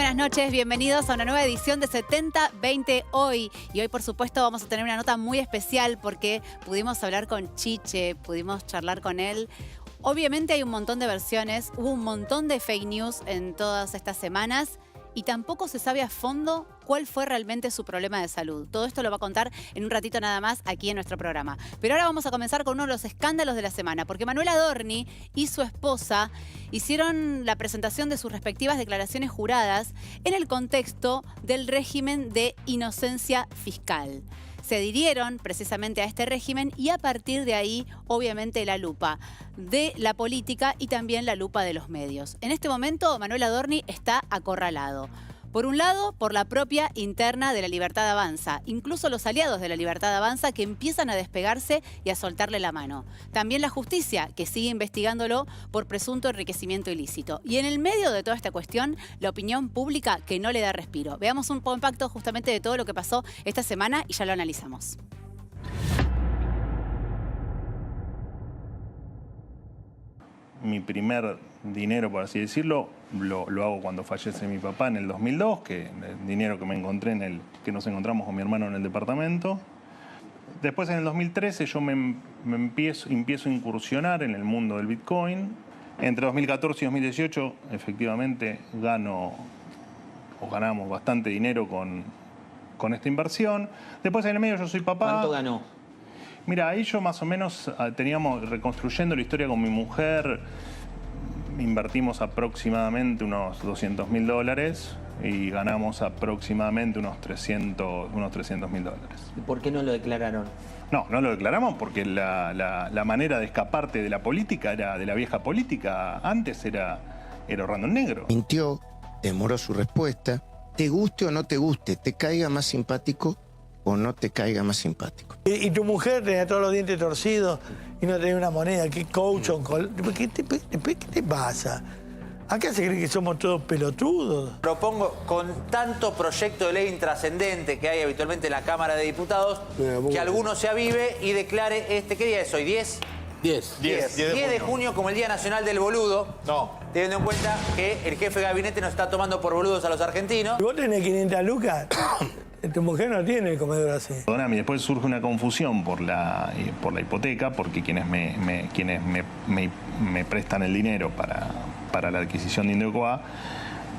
buenas noches, bienvenidos a una nueva edición de 70-20 Hoy. Y hoy, por supuesto, vamos a tener una nota muy especial porque pudimos hablar con Chiche, pudimos charlar con él. Obviamente hay un montón de versiones, hubo un montón de fake news en todas estas semanas y tampoco se sabe a fondo cuál fue realmente su problema de salud. Todo esto lo va a contar en un ratito nada más aquí en nuestro programa. Pero ahora vamos a comenzar con uno de los escándalos de la semana, porque Manuela Adorni y su esposa hicieron la presentación de sus respectivas declaraciones juradas en el contexto del régimen de inocencia fiscal. Se adhirieron precisamente a este régimen y a partir de ahí, obviamente, la lupa de la política y también la lupa de los medios. En este momento, Manuel Adorni está acorralado. Por un lado, por la propia interna de la Libertad Avanza, incluso los aliados de la Libertad Avanza que empiezan a despegarse y a soltarle la mano. También la justicia, que sigue investigándolo por presunto enriquecimiento ilícito. Y en el medio de toda esta cuestión, la opinión pública que no le da respiro. Veamos un compacto justamente de todo lo que pasó esta semana y ya lo analizamos. Mi primer dinero, por así decirlo, lo hago cuando fallece mi papá en el 2002, que el dinero que me encontré que nos encontramos con mi hermano en el departamento. Después, en el 2013, yo me empiezo a incursionar en el mundo del Bitcoin. Entre 2014 y 2018, efectivamente, ganamos bastante dinero con esta inversión. Después, en el medio, yo soy papá. ¿Cuánto ganó? Mira, ahí yo más o menos teníamos, reconstruyendo la historia con mi mujer, invertimos aproximadamente unos $200.000 y ganamos aproximadamente unos $300.000. ¿Y por qué no lo declararon? No lo declaramos porque la manera de escaparte de la política, de la vieja política, antes era ahorrando en negro. Mintió, demoró su respuesta. Te guste o no te guste, te caiga más simpático o no te caiga más simpático. Y tu mujer tenía todos los dientes torcidos y no tenía una moneda. ¿Qué coach? ¿Qué te pasa? ¿Acá se cree que somos todos pelotudos? Propongo, con tanto proyecto de ley intrascendente que hay habitualmente en la Cámara de Diputados, que alguno se avive y declare ¿qué día es hoy? ¿10? 10 de junio como el Día Nacional del Boludo. No. Teniendo en cuenta que el jefe de gabinete nos está tomando por boludos a los argentinos. ¿Vos tenés 500 lucas? Tu mujer no tiene el comedor así. Perdóname, después surge una confusión por la hipoteca, porque quienes me prestan el dinero para la adquisición de Indocoa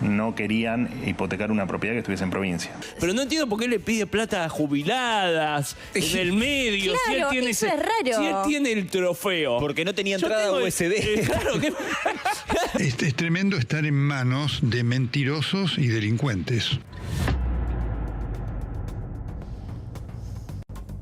no querían hipotecar una propiedad que estuviese en provincia. Pero no entiendo por qué le pide plata a jubiladas en el medio. Claro, si él tiene eso es raro. Si él tiene el trofeo. Porque no tenía entrada USB. Claro que... Es tremendo estar en manos de mentirosos y delincuentes.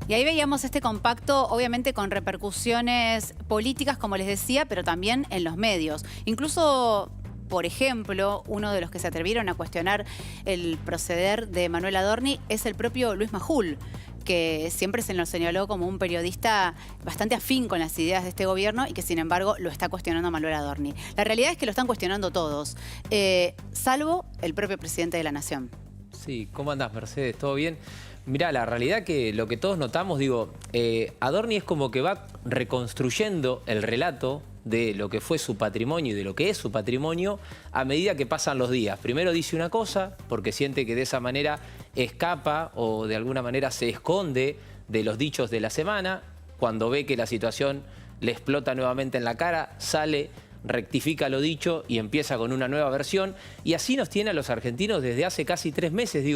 Y ahí veíamos este compacto, obviamente con repercusiones políticas, como les decía, pero también en los medios. Incluso, por ejemplo, uno de los que se atrevieron a cuestionar el proceder de Manuel Adorni es el propio Luis Majul, que siempre se nos señaló como un periodista bastante afín con las ideas de este gobierno y que, sin embargo, lo está cuestionando Manuel Adorni. La realidad es que lo están cuestionando todos, salvo el propio presidente de la Nación. Sí, ¿cómo andás, Mercedes? ¿Todo bien? Mirá, la realidad que lo que todos notamos, Adorni es como que va reconstruyendo el relato de lo que fue su patrimonio y de lo que es su patrimonio a medida que pasan los días. Primero dice una cosa porque siente que de esa manera escapa o de alguna manera se esconde de los dichos de la semana. Cuando ve que la situación le explota nuevamente en la cara, sale, rectifica lo dicho y empieza con una nueva versión. Y así nos tiene a los argentinos desde hace casi 3 meses.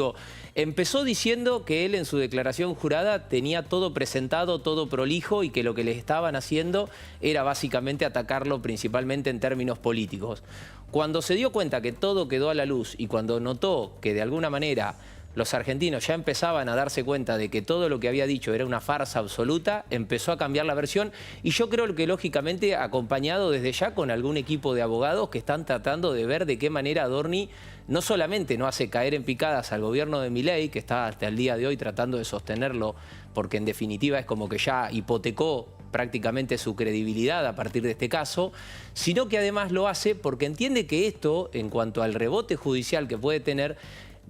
Empezó diciendo que él en su declaración jurada tenía todo presentado, todo prolijo y que lo que le estaban haciendo era básicamente atacarlo principalmente en términos políticos. Cuando se dio cuenta que todo quedó a la luz y cuando notó que de alguna manera los argentinos ya empezaban a darse cuenta de que todo lo que había dicho era una farsa absoluta, empezó a cambiar la versión y yo creo que lógicamente acompañado desde ya con algún equipo de abogados que están tratando de ver de qué manera Adorni no solamente no hace caer en picadas al gobierno de Milei, que está hasta el día de hoy tratando de sostenerlo, porque en definitiva es como que ya hipotecó prácticamente su credibilidad a partir de este caso, sino que además lo hace porque entiende que esto, en cuanto al rebote judicial que puede tener,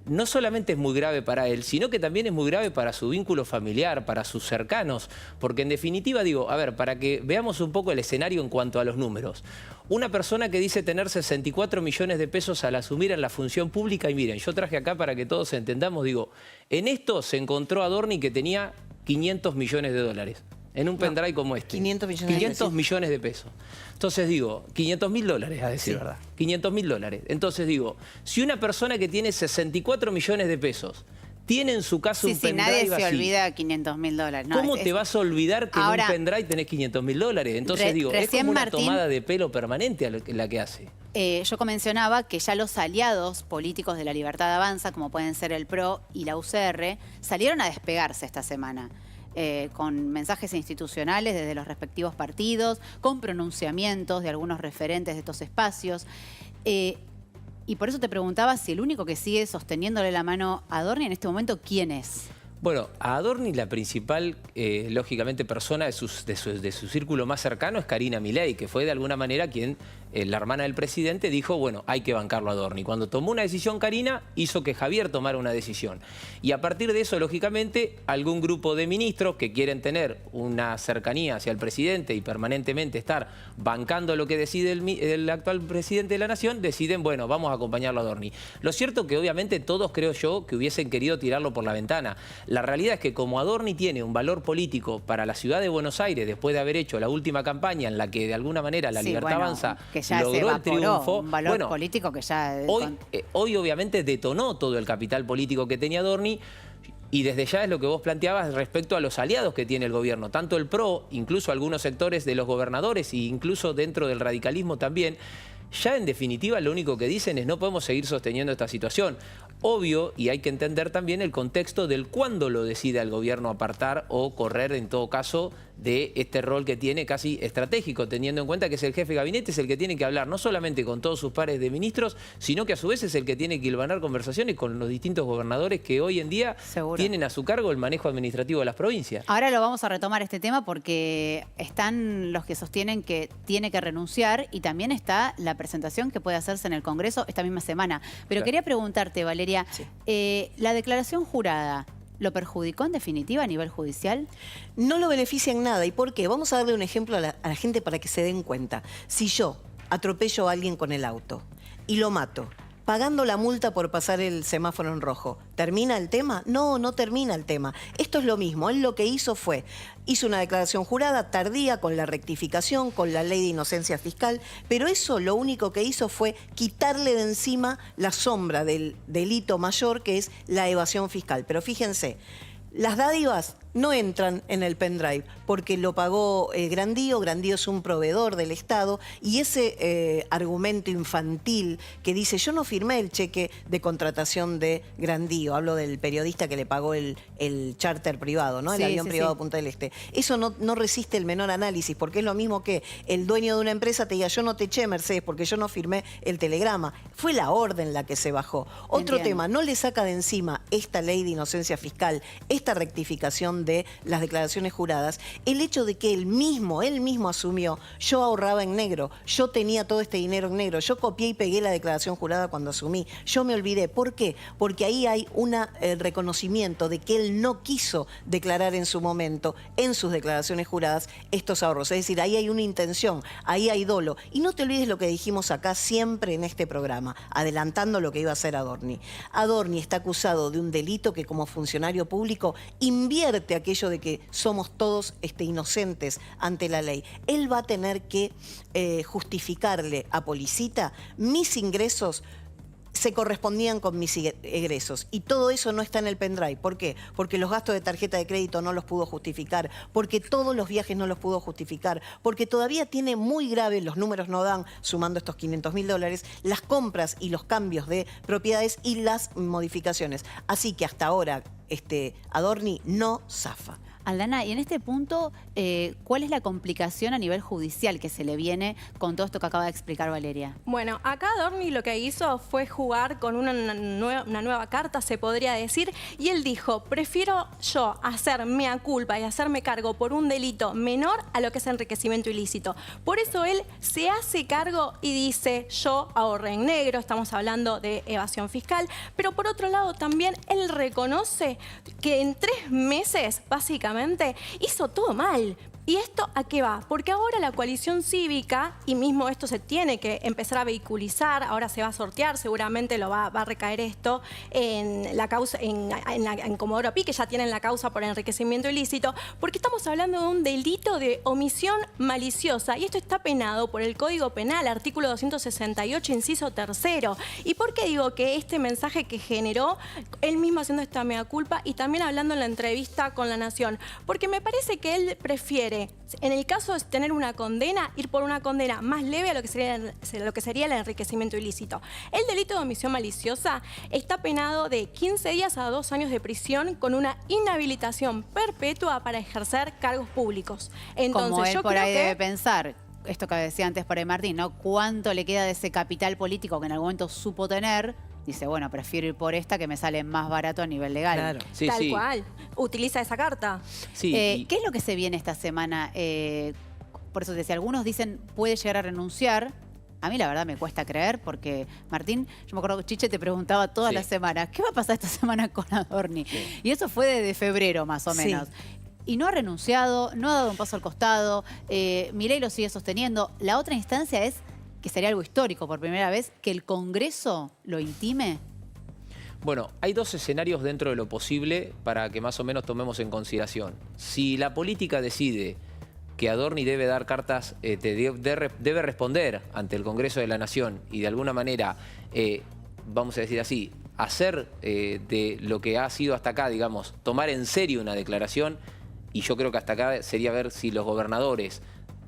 no solamente es muy grave para él, sino que también es muy grave para su vínculo familiar, para sus cercanos. Porque en definitiva, digo, a ver, para que veamos un poco el escenario en cuanto a los números. Una persona que dice tener 64 millones de pesos al asumir en la función pública, y miren, yo traje acá para que todos entendamos, digo, en esto se encontró Adorni que tenía 500 millones de dólares. En un pendrive como este. 500 millones de 500 pesos. millones de pesos. Entonces digo, 500.000 dólares, a decir verdad. 500.000 dólares. Entonces digo, si una persona que tiene 64 millones de pesos tiene en su casa un pendrive nadie se así, olvida 500.000 dólares. No, ¿cómo te vas a olvidar que Ahora, en un pendrive tenés 500.000 dólares? Entonces digo, es como una Martín, tomada de pelo permanente la que hace. Yo mencionaba que ya los aliados políticos de la Libertad Avanza, como pueden ser el PRO y la UCR, salieron a despegarse esta semana. Con mensajes institucionales desde los respectivos partidos, con pronunciamientos de algunos referentes de estos espacios. Y por eso te preguntaba si el único que sigue sosteniéndole la mano a Adorni en este momento, ¿quién es? Bueno, a Adorni la principal, lógicamente, persona de su círculo más cercano es Karina Milei, que fue de alguna manera quien, la hermana del presidente, dijo, bueno, hay que bancarlo a Adorni. Cuando tomó una decisión Karina, hizo que Javier tomara una decisión. Y a partir de eso, lógicamente, algún grupo de ministros que quieren tener una cercanía hacia el presidente y permanentemente estar bancando lo que decide el actual presidente de la nación, deciden, bueno, vamos a acompañarlo a Adorni. Lo cierto que obviamente todos, creo yo, que hubiesen querido tirarlo por la ventana. La realidad es que como Adorni tiene un valor político para la ciudad de Buenos Aires, después de haber hecho la última campaña en la que de alguna manera la Libertad Avanza que ya logró el triunfo, un valor político que ya... Hoy obviamente detonó todo el capital político que tenía Adorni. Y desde ya es lo que vos planteabas respecto a los aliados que tiene el gobierno, tanto el PRO, incluso algunos sectores de los gobernadores e incluso dentro del radicalismo también. Ya en definitiva lo único que dicen es no podemos seguir sosteniendo esta situación. Obvio, y hay que entender también el contexto del cuándo lo decide el gobierno apartar o correr en todo caso de este rol que tiene casi estratégico, teniendo en cuenta que es el jefe de gabinete, es el que tiene que hablar no solamente con todos sus pares de ministros, sino que a su vez es el que tiene que hilvanar conversaciones con los distintos gobernadores que hoy en día tienen a su cargo el manejo administrativo de las provincias. Ahora lo vamos a retomar este tema porque están los que sostienen que tiene que renunciar y también está la presentación que puede hacerse en el Congreso esta misma semana. Pero quería preguntarte, Valeria, la declaración jurada, ¿lo perjudicó en definitiva a nivel judicial? No lo beneficia en nada. ¿Y por qué? Vamos a darle un ejemplo a la gente para que se den cuenta. Si yo atropello a alguien con el auto y lo mato, pagando la multa por pasar el semáforo en rojo, ¿termina el tema? No, no termina el tema. Esto es lo mismo. Él lo que hizo hizo una declaración jurada tardía con la rectificación, con la ley de inocencia fiscal, pero eso lo único que hizo fue quitarle de encima la sombra del delito mayor que es la evasión fiscal. Pero fíjense, las dádivas no entran en el pendrive porque lo pagó Grandío. Grandío es un proveedor del Estado y ese argumento infantil que dice yo no firmé el cheque de contratación de Grandío, hablo del periodista que le pagó el charter privado, ¿no? El avión privado Punta del Este. Eso no resiste el menor análisis porque es lo mismo que el dueño de una empresa te diga yo no te eché, Mercedes, porque yo no firmé el telegrama. Fue la orden la que se bajó. Otro tema, no le saca de encima esta ley de inocencia fiscal, esta rectificación de las declaraciones juradas, el hecho de que él mismo asumió, yo ahorraba en negro, yo tenía todo este dinero en negro, yo copié y pegué la declaración jurada cuando asumí, yo me olvidé. ¿Por qué? Porque ahí hay un reconocimiento de que él no quiso declarar en su momento, en sus declaraciones juradas, estos ahorros. Es decir, ahí hay una intención, ahí hay dolo. Y no te olvides lo que dijimos acá siempre en este programa, adelantando lo que iba a hacer Adorni. Adorni está acusado de un delito que como funcionario público invierte aquello de que somos todos inocentes ante la ley. Él va a tener que justificarle a Policita mis ingresos se correspondían con mis egresos. Y todo eso no está en el pendrive. ¿Por qué? Porque los gastos de tarjeta de crédito no los pudo justificar, porque todos los viajes no los pudo justificar, porque todavía tiene muy grave, los números no dan, sumando estos 500.000 dólares, las compras y los cambios de propiedades y las modificaciones. Así que hasta ahora Adorni no zafa. Aldana, y en este punto, ¿cuál es la complicación a nivel judicial que se le viene con todo esto que acaba de explicar Valeria? Bueno, acá Adorni lo que hizo fue jugar con una nueva carta, se podría decir, y él dijo, prefiero yo hacer mea culpa y hacerme cargo por un delito menor a lo que es enriquecimiento ilícito. Por eso él se hace cargo y dice, yo ahorré en negro, estamos hablando de evasión fiscal, pero por otro lado también él reconoce que en 3 meses, básicamente, hizo todo mal. ¿Y esto a qué va? Porque ahora la coalición cívica, y mismo esto se tiene que empezar a vehiculizar, ahora se va a sortear, seguramente lo va a recaer esto en la causa, en Comodoro Pi, que ya tienen la causa por enriquecimiento ilícito, porque estamos hablando de un delito de omisión maliciosa, y esto está penado por el Código Penal, artículo 268, inciso 3º. ¿Y por qué digo que este mensaje que generó, él mismo haciendo esta mea culpa y también hablando en la entrevista con La Nación? Porque me parece que él prefiere, en el caso de tener una condena, ir por una condena más leve a lo que sería el enriquecimiento ilícito. El delito de omisión maliciosa está penado de 15 días a 2 años de prisión con una inhabilitación perpetua para ejercer cargos públicos. Entonces, como él yo por creo ahí que debe pensar, esto que decía antes por ahí Martín, ¿no? ¿Cuánto le queda de ese capital político que en algún momento supo tener? Dice, bueno, prefiero ir por esta que me sale más barato a nivel legal. Claro. Sí, tal sí. cual, utiliza esa carta. Sí, ¿Qué es lo que se viene esta semana? Por eso te decía, algunos dicen puede llegar a renunciar. A mí la verdad me cuesta creer porque, Martín, yo me acuerdo que Chiche te preguntaba todas Sí. las semanas, ¿qué va a pasar esta semana con Adorni? Sí. Y eso fue desde febrero más o Sí. menos. Y no ha renunciado, no ha dado un paso al costado, Milei lo sigue sosteniendo. La otra instancia es, que sería algo histórico por primera vez, que el Congreso lo intime. Bueno, hay 2 escenarios dentro de lo posible para que más o menos tomemos en consideración. Si la política decide que Adorni debe dar cartas, debe responder ante el Congreso de la Nación y de alguna manera, vamos a decir así, hacer de lo que ha sido hasta acá, digamos, tomar en serio una declaración, y yo creo que hasta acá sería ver si los gobernadores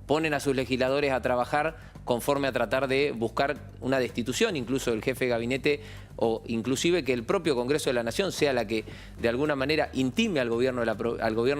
ponen a sus legisladores a trabajar conforme a tratar de buscar una destitución, incluso del jefe de gabinete, o inclusive que el propio Congreso de la Nación sea la que de alguna manera intime al gobierno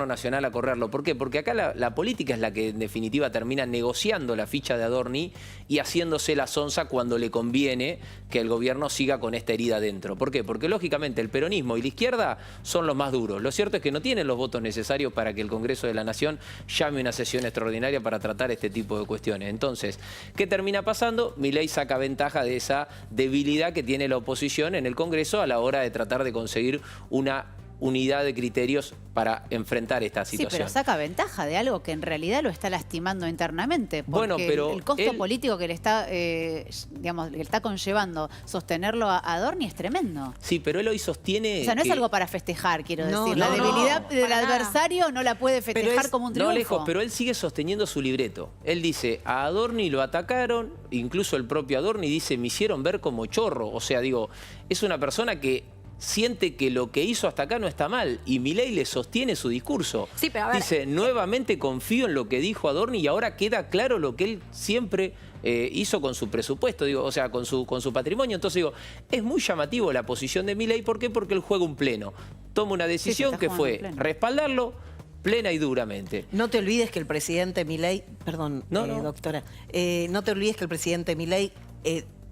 nacional a correrlo. ¿Por qué? Porque acá la política es la que en definitiva termina negociando la ficha de Adorni y haciéndose la sonza cuando le conviene que el gobierno siga con esta herida dentro. ¿Por qué? Porque lógicamente el peronismo y la izquierda son los más duros. Lo cierto es que no tienen los votos necesarios para que el Congreso de la Nación llame una sesión extraordinaria para tratar este tipo de cuestiones. Entonces, ¿qué termina pasando? Milei saca ventaja de esa debilidad que tiene la oposición en el Congreso a la hora de tratar de conseguir una unidad de criterios para enfrentar esta situación. Sí, pero saca ventaja de algo que en realidad lo está lastimando internamente. Porque bueno, pero el costo político que le está, digamos, le está conllevando sostenerlo a Adorni es tremendo. Sí, pero él hoy sostiene. O sea, no es algo para festejar, quiero decir. La no, debilidad del para nada. adversario no la puede festejar como un triunfo. No, lejos, pero él sigue sosteniendo su libreto. Él dice, a Adorni lo atacaron, incluso el propio Adorni dice, me hicieron ver como chorro. O sea, digo, es una persona que siente que lo que hizo hasta acá no está mal, y Milei le sostiene su discurso. Sí, pero a ver, dice, nuevamente confío en lo que dijo Adorni y ahora queda claro lo que él siempre hizo con su presupuesto, digo, o sea, con su patrimonio. Entonces digo, es muy llamativo la posición de Milei. ¿Por qué? Porque él juega un pleno. Toma una decisión que fue respaldarlo plena y duramente. No te olvides que el presidente Milei, perdón, doctora, no te olvides que el presidente Milei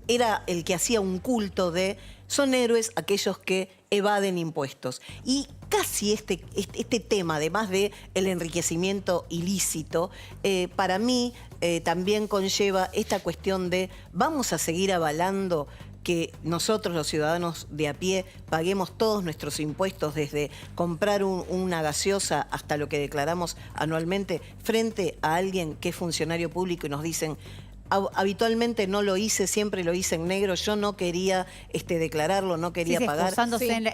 era el que hacía un culto de son héroes aquellos que evaden impuestos. Y casi este tema, además de el enriquecimiento ilícito, para mí también conlleva esta cuestión de vamos a seguir avalando que nosotros, los ciudadanos de a pie, paguemos todos nuestros impuestos, desde comprar una gaseosa hasta lo que declaramos anualmente, frente a alguien que es funcionario público y nos dicen, habitualmente no lo hice, siempre lo hice en negro, yo no quería declararlo, no quería pagar. Excusándose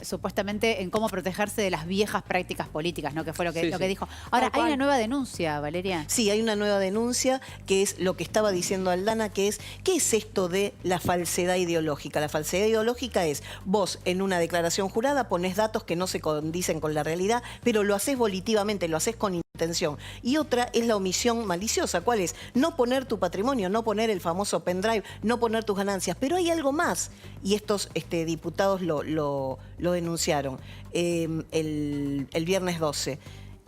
supuestamente en cómo protegerse de las viejas prácticas políticas, ¿no? Que fue lo que dijo. Ahora, hay una nueva denuncia, Valeria. Sí, hay una nueva denuncia, que es lo que estaba diciendo Aldana, que es, ¿qué es esto de la falsedad ideológica? La falsedad ideológica es, vos en una declaración jurada ponés datos que no se condicen con la realidad, pero lo haces volitivamente, lo haces con atención. Y otra es la omisión maliciosa. ¿Cuál es? No poner tu patrimonio, no poner el famoso pendrive, no poner tus ganancias. Pero hay algo más, y estos diputados lo denunciaron el viernes 12.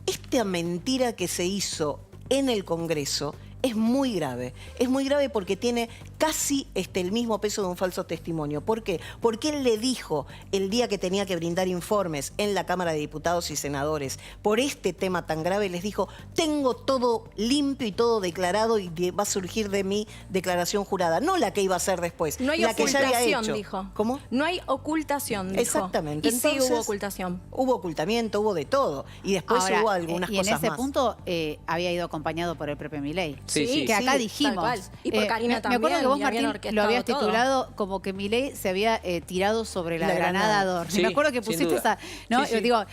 Esta mentira que se hizo en el Congreso es muy grave. Es muy grave porque tiene casi el mismo peso de un falso testimonio. ¿Por qué? Porque él le dijo el día que tenía que brindar informes en la Cámara de Diputados y Senadores por este tema tan grave, les dijo, tengo todo limpio y todo declarado y va a surgir de mi declaración jurada. No la que iba a hacer después, no hay la que ya había ocultación, hecho. dijo. ¿Cómo? No hay ocultación, dijo. Exactamente. Y entonces, sí hubo ocultación. Hubo ocultamiento, hubo de todo. Y después Ahora, hubo algunas y en cosas ese más. punto había ido acompañado por el propio Milei. Sí, que acá sí, dijimos. tal cual. Y por Karina me también, acuerdo que vos, y habían Martín, lo orquestado habías todo. titulado como que Milei se había tirado sobre la La granada granada. Adorni. Sí, me acuerdo que sin pusiste duda. esa... ¿no? Sí, sí. Digo,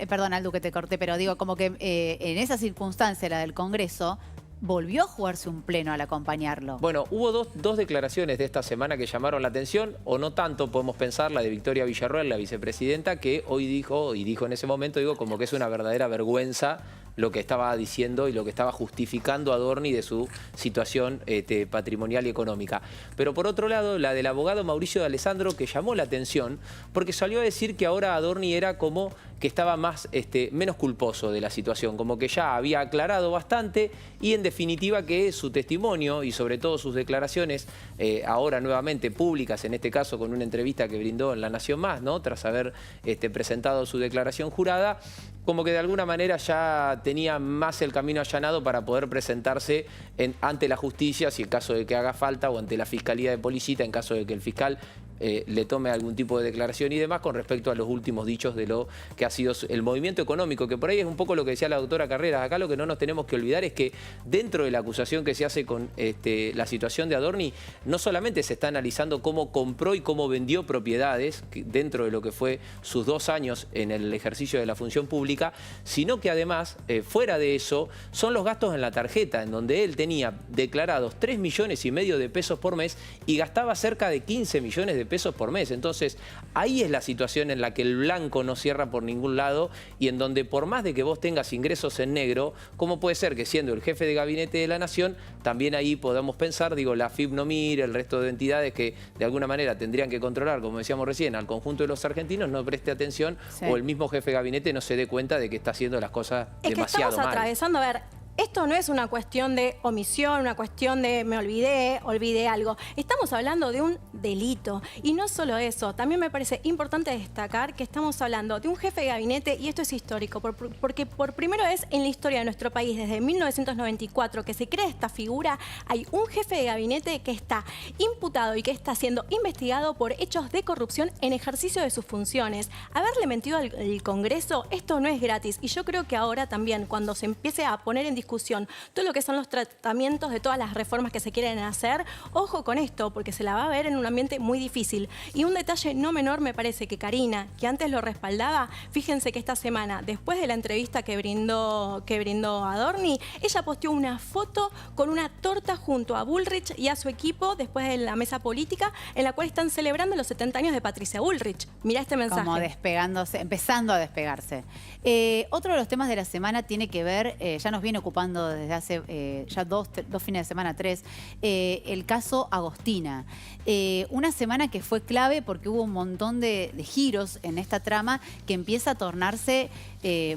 perdón, Aldo, que te corté, pero digo, como que en esa circunstancia, la del Congreso, volvió a jugarse un pleno al acompañarlo. Bueno, hubo dos declaraciones de esta semana que llamaron la atención, o no tanto, podemos pensar, la de Victoria Villarroel, la vicepresidenta, que hoy dijo, y dijo en ese momento, como que es una verdadera vergüenza lo que estaba diciendo y lo que estaba justificando a Adorni de su situación patrimonial y económica. Pero por otro lado, la del abogado Mauricio de Alessandro, que llamó la atención, porque salió a decir que ahora Adorni era como que estaba menos culposo de la situación, como que ya había aclarado bastante y en definitiva que su testimonio y sobre todo sus declaraciones, ahora nuevamente públicas, en este caso con una entrevista que brindó en La Nación Más, ¿no? Tras haber presentado su declaración jurada, como que de alguna manera ya tenía más el camino allanado para poder presentarse ante la justicia, si en caso de que haga falta, o ante la Fiscalía de Policita, en caso de que el fiscal le tome algún tipo de declaración y demás con respecto a los últimos dichos de lo que ha sido el movimiento económico, que por ahí es un poco lo que decía la doctora Carreras. Acá lo que no nos tenemos que olvidar es que dentro de la acusación que se hace con la situación de Adorni, no solamente se está analizando cómo compró y cómo vendió propiedades dentro de lo que fue sus 2 años en el ejercicio de la función pública, sino que además, fuera de eso, son los gastos en la tarjeta, en donde él tenía declarados 3,5 millones de pesos por mes y gastaba cerca de 15 millones de pesos por mes. Entonces, ahí es la situación en la que el blanco no cierra por ningún lado y en donde por más de que vos tengas ingresos en negro, ¿cómo puede ser que siendo el jefe de gabinete de la Nación, también ahí podamos pensar, la FIP no mire, el resto de entidades que de alguna manera tendrían que controlar, como decíamos recién, al conjunto de los argentinos, no preste atención, sí, o el mismo jefe de gabinete no se dé cuenta de que está haciendo las cosas demasiado mal? Es que estamos atravesando, a ver, esto no es una cuestión de omisión, una cuestión de me olvidé algo. Estamos hablando de un delito. Y no solo eso, también me parece importante destacar que estamos hablando de un jefe de gabinete, y esto es histórico, porque por primera vez en la historia de nuestro país, desde 1994, que se crea esta figura, hay un jefe de gabinete que está imputado y que está siendo investigado por hechos de corrupción en ejercicio de sus funciones. Haberle mentido al Congreso, esto no es gratis. Y yo creo que ahora también, cuando se empiece a poner en discusión todo lo que son los tratamientos de todas las reformas que se quieren hacer, ojo con esto, porque se la va a ver en un ambiente muy difícil. Y un detalle no menor me parece que Karina, que antes lo respaldaba, fíjense que esta semana, después de la entrevista que brindó Adorni, ella posteó una foto con una torta junto a Bullrich y a su equipo después de la mesa política, en la cual están celebrando los 70 años de Patricia Bullrich. Mirá este mensaje. Como despegándose, empezando a despegarse. Otro de los temas de la semana tiene que ver, ya nos viene ocupando desde hace ya dos fines de semana, 3, el caso Agostina. Una semana que fue clave porque hubo un montón de giros en esta trama que empieza a tornarse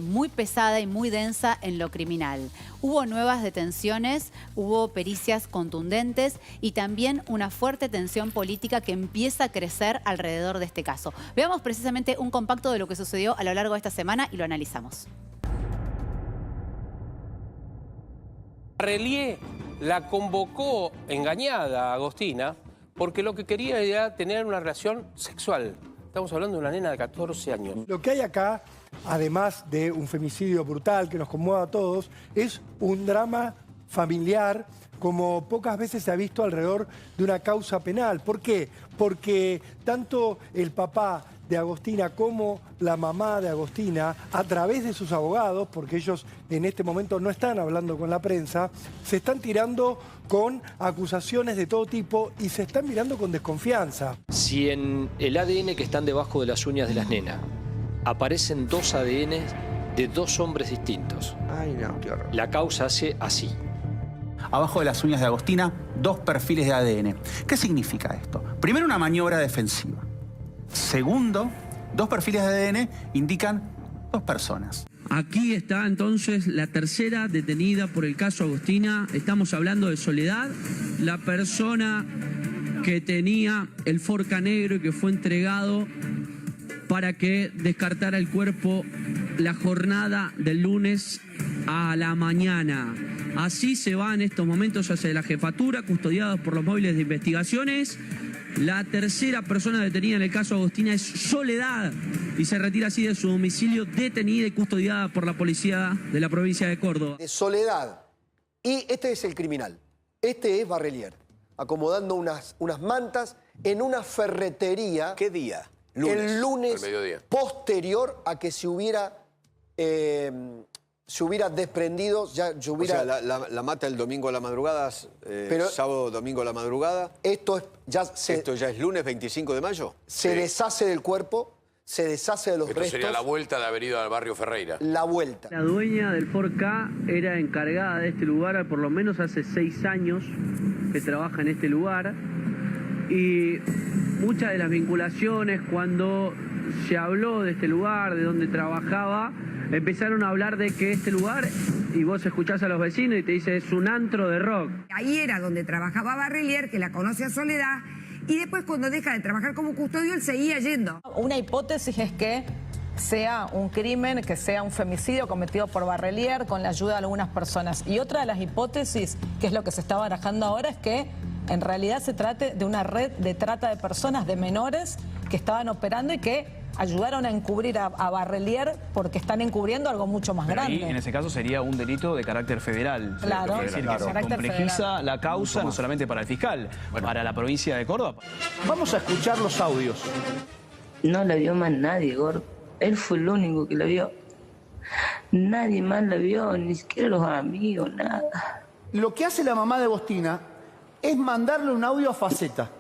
muy pesada y muy densa en lo criminal. Hubo nuevas detenciones, hubo pericias contundentes y también una fuerte tensión política que empieza a crecer alrededor de este caso. Veamos precisamente un compacto de lo que sucedió a lo largo de esta semana y lo analizamos. Relié la convocó engañada a Agostina porque lo que quería era tener una relación sexual. Estamos hablando de una nena de 14 años. Lo que hay acá, además de un femicidio brutal que nos conmueve a todos, es un drama familiar como pocas veces se ha visto alrededor de una causa penal. ¿Por qué? Porque tanto el papá de Agostina como la mamá de Agostina, a través de sus abogados, porque ellos en este momento no están hablando con la prensa, se están tirando con acusaciones de todo tipo y se están mirando con desconfianza. Si en el ADN que están debajo de las uñas de las nenas aparecen 2 ADN de 2 hombres distintos. Ay, no, qué horror. La causa hace así. Abajo de las uñas de Agostina, 2 perfiles de ADN. ¿Qué significa esto? Primero, una maniobra defensiva. Segundo, 2 perfiles de ADN indican 2 personas. Aquí está entonces la tercera detenida por el caso Agostina. Estamos hablando de Soledad, la persona que tenía el Forca negro y que fue entregado para que descartara el cuerpo la jornada del lunes a la mañana. Así se va en estos momentos hacia la jefatura, custodiados por los móviles de investigaciones. La tercera persona detenida en el caso Agostina es Soledad y se retira así de su domicilio, detenida y custodiada por la policía de la provincia de Córdoba. De Soledad. Y este es el criminal. Este es Barrelier, acomodando unas mantas en una ferretería. ¿Qué día? Lunes, el lunes al mediodía. Posterior a que se hubiera desprendido, ya se hubiera... O sea, la mata el domingo a la madrugada, sábado, domingo a la madrugada. Esto ya es lunes 25 de mayo. Se deshace del cuerpo, se deshace de los restos. Esto sería la vuelta de haber ido al barrio Ferreira. La vuelta. La dueña del Forca era encargada de este lugar por lo menos hace 6 años que trabaja en este lugar. Y muchas de las vinculaciones, cuando se habló de este lugar, de donde trabajaba, empezaron a hablar de que este lugar, y vos escuchás a los vecinos y te dice, es un antro de rock. Ahí era donde trabajaba Barrelier, que la conoce a Soledad, y después cuando deja de trabajar como custodio, él seguía yendo. Una hipótesis es que sea un crimen, que sea un femicidio cometido por Barrelier con la ayuda de algunas personas. Y otra de las hipótesis, que es lo que se está barajando ahora, es que en realidad se trate de una red de trata de personas, de menores, que estaban operando y que ayudaron a encubrir a Barrelier porque están encubriendo algo mucho más grande. Ahí, en ese caso, sería un delito de carácter federal. Claro, es decir, claro. Que se complejiza la causa no solamente para el fiscal, para la provincia de Córdoba. Vamos a escuchar los audios. No la vio más nadie, Gordo. Él fue el único que la vio. Nadie más la vio, ni siquiera los amigos, nada. Lo que hace la mamá de Agostina es mandarle un audio a Faceta.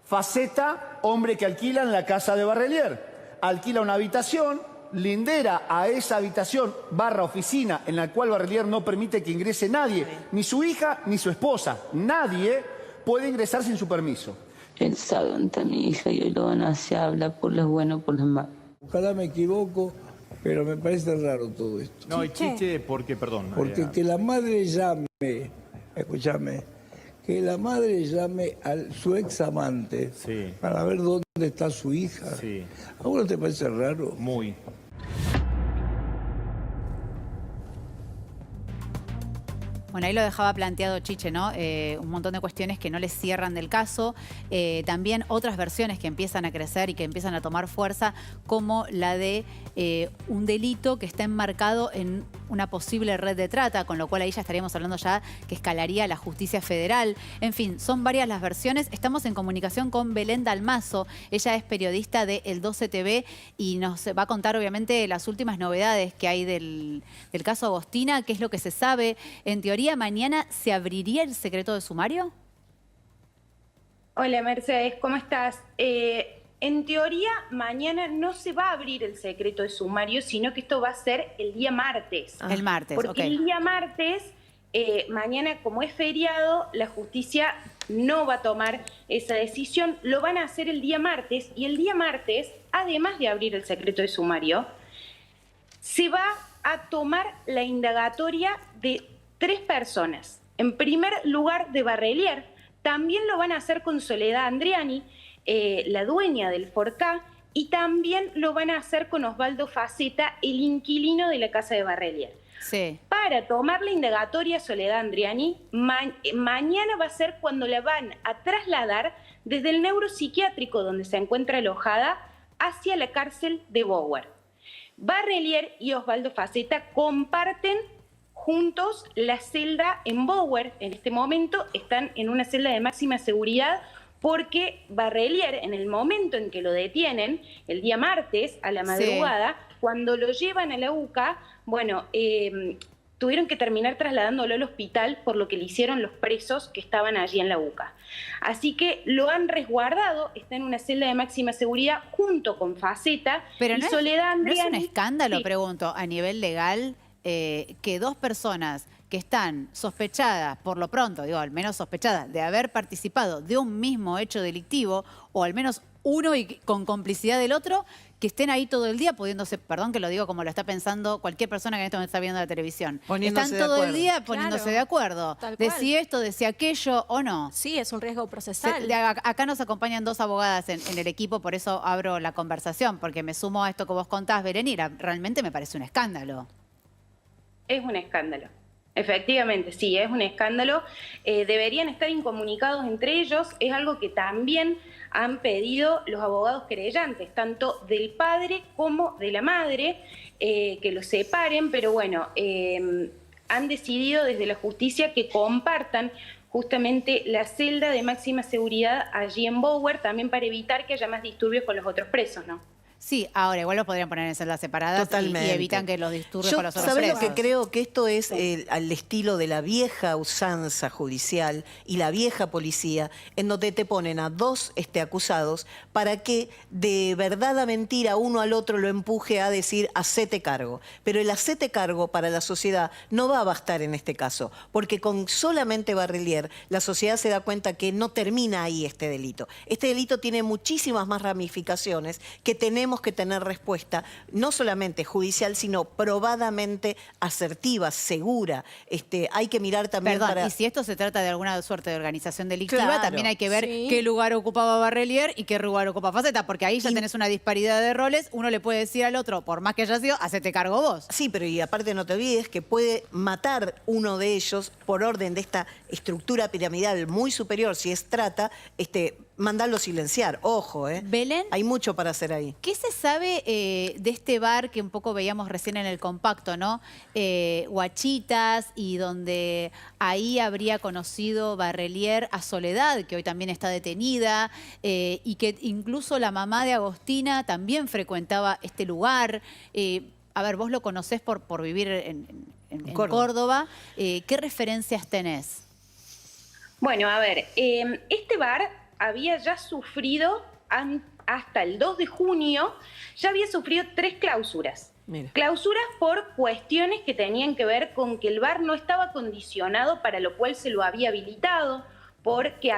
Faceta, hombre que alquila en la casa de Barrelier. Alquila una habitación, lindera a esa habitación / oficina en la cual Barrelier no permite que ingrese nadie, ni su hija ni su esposa. Nadie puede ingresar sin su permiso. Él sabe dónde está mi hija y hoy lo van a hacer hablar por las buenas o por las malas. Ojalá me equivoco, pero me parece raro todo esto. No, y Chiche, porque, perdón. Porque que la madre llame, escúchame, que la madre llame a su ex amante para ver dónde está su hija. ¿A vos no te parece raro? Muy. Bueno, ahí lo dejaba planteado Chiche, ¿no? Un montón de cuestiones que no les cierran del caso. También otras versiones que empiezan a crecer y que empiezan a tomar fuerza, como la de un delito que está enmarcado en una posible red de trata, con lo cual ahí ya estaríamos hablando ya que escalaría a la justicia federal. En fin, son varias las versiones. Estamos en comunicación con Belén Dalmazo. Ella es periodista de El 12 TV y nos va a contar obviamente las últimas novedades que hay del caso Agostina, qué es lo que se sabe. En teoría, ¿mañana se abriría el secreto de sumario? Hola Mercedes, ¿cómo estás? En teoría, mañana no se va a abrir el secreto de sumario, sino que esto va a ser el día martes. El martes, porque ok. el día martes, mañana como es feriado, la justicia no va a tomar esa decisión, lo van a hacer el día martes, y el día martes, además de abrir el secreto de sumario, se va a tomar la indagatoria de 3 personas. En primer lugar, de Barrelier. También lo van a hacer con Soledad Andriani, la dueña del Forca, y también lo van a hacer con Osvaldo Faceta, el inquilino de la casa de Barrelier. Sí. Para tomar la indagatoria a Soledad Andriani, mañana va a ser cuando la van a trasladar desde el neuropsiquiátrico donde se encuentra alojada hacia la cárcel de Bower. Barrelier y Osvaldo Faceta comparten juntos la celda en Bower. En este momento están en una celda de máxima seguridad porque Barrelier, en el momento en que lo detienen, el día martes a la madrugada, cuando lo llevan a la UCA, bueno, tuvieron que terminar trasladándolo al hospital por lo que le hicieron los presos que estaban allí en la UCA. Así que lo han resguardado, está en una celda de máxima seguridad junto con Faceta. Pero y no Soledad ¿no es un Andriani. escándalo, Sí. pregunto, a nivel legal, que dos personas que están sospechadas, por lo pronto, digo, al menos sospechadas, de haber participado de un mismo hecho delictivo, o al menos uno y con complicidad del otro, que estén ahí todo el día pudiéndose, perdón que lo digo como lo está pensando cualquier persona que en este momento está viendo la televisión, Poniéndose están de todo el acuerdo. día poniéndose Claro, de acuerdo, tal de cual. si esto, de si aquello o no. Sí, es un riesgo procesal. Acá nos acompañan dos abogadas en el equipo, por eso abro la conversación, porque me sumo a esto que vos contás, Berenira. Realmente me parece un escándalo. Es un escándalo. Efectivamente, sí, es un escándalo. Deberían estar incomunicados entre ellos. Es algo que también han pedido los abogados querellantes, tanto del padre como de la madre, que los separen, pero bueno, han decidido desde la justicia que compartan justamente la celda de máxima seguridad allí en Bower, también para evitar que haya más disturbios con los otros presos, ¿no? Sí, ahora igual los podrían poner en celdas separadas Totalmente. y evitan que los disturbios Yo, con los otros ¿sabés presos. lo que creo? Que esto es al estilo de la vieja usanza judicial y la vieja policía, en donde te ponen a dos acusados para que de verdad a mentira uno al otro lo empuje a decir hacete cargo. Pero el hacete cargo para la sociedad no va a bastar en este caso, porque con solamente Barrelier la sociedad se da cuenta que no termina ahí este delito. Este delito tiene muchísimas más ramificaciones que tenemos que tener respuesta, no solamente judicial, sino probadamente asertiva, segura. Hay que mirar también Perdón, para... y si esto se trata de alguna suerte de organización delictiva, Claro, también hay que ver sí. qué lugar ocupaba Barrelier y qué lugar ocupa Faceta, porque ahí ya tenés una disparidad de roles. Uno le puede decir al otro, por más que haya sido, hacete cargo vos. Sí, pero y aparte no te olvides que puede matar uno de ellos por orden de esta estructura piramidal muy superior, si es trata, mandarlo silenciar. Ojo, Belén, hay mucho para hacer ahí. ¿qué se sabe de este bar que un poco veíamos recién en el compacto, ¿no? Huachitas, y donde ahí habría conocido Barrelier a Soledad, que hoy también está detenida, y que incluso la mamá de Agostina también frecuentaba este lugar. A ver, vos lo conocés por vivir en Córdoba. ¿Qué referencias tenés? Bueno, a ver, este bar había ya sufrido, hasta el 2 de junio, ya había sufrido 3 clausuras. Mira. Clausuras por cuestiones que tenían que ver con que el bar no estaba condicionado para lo cual se lo había habilitado, porque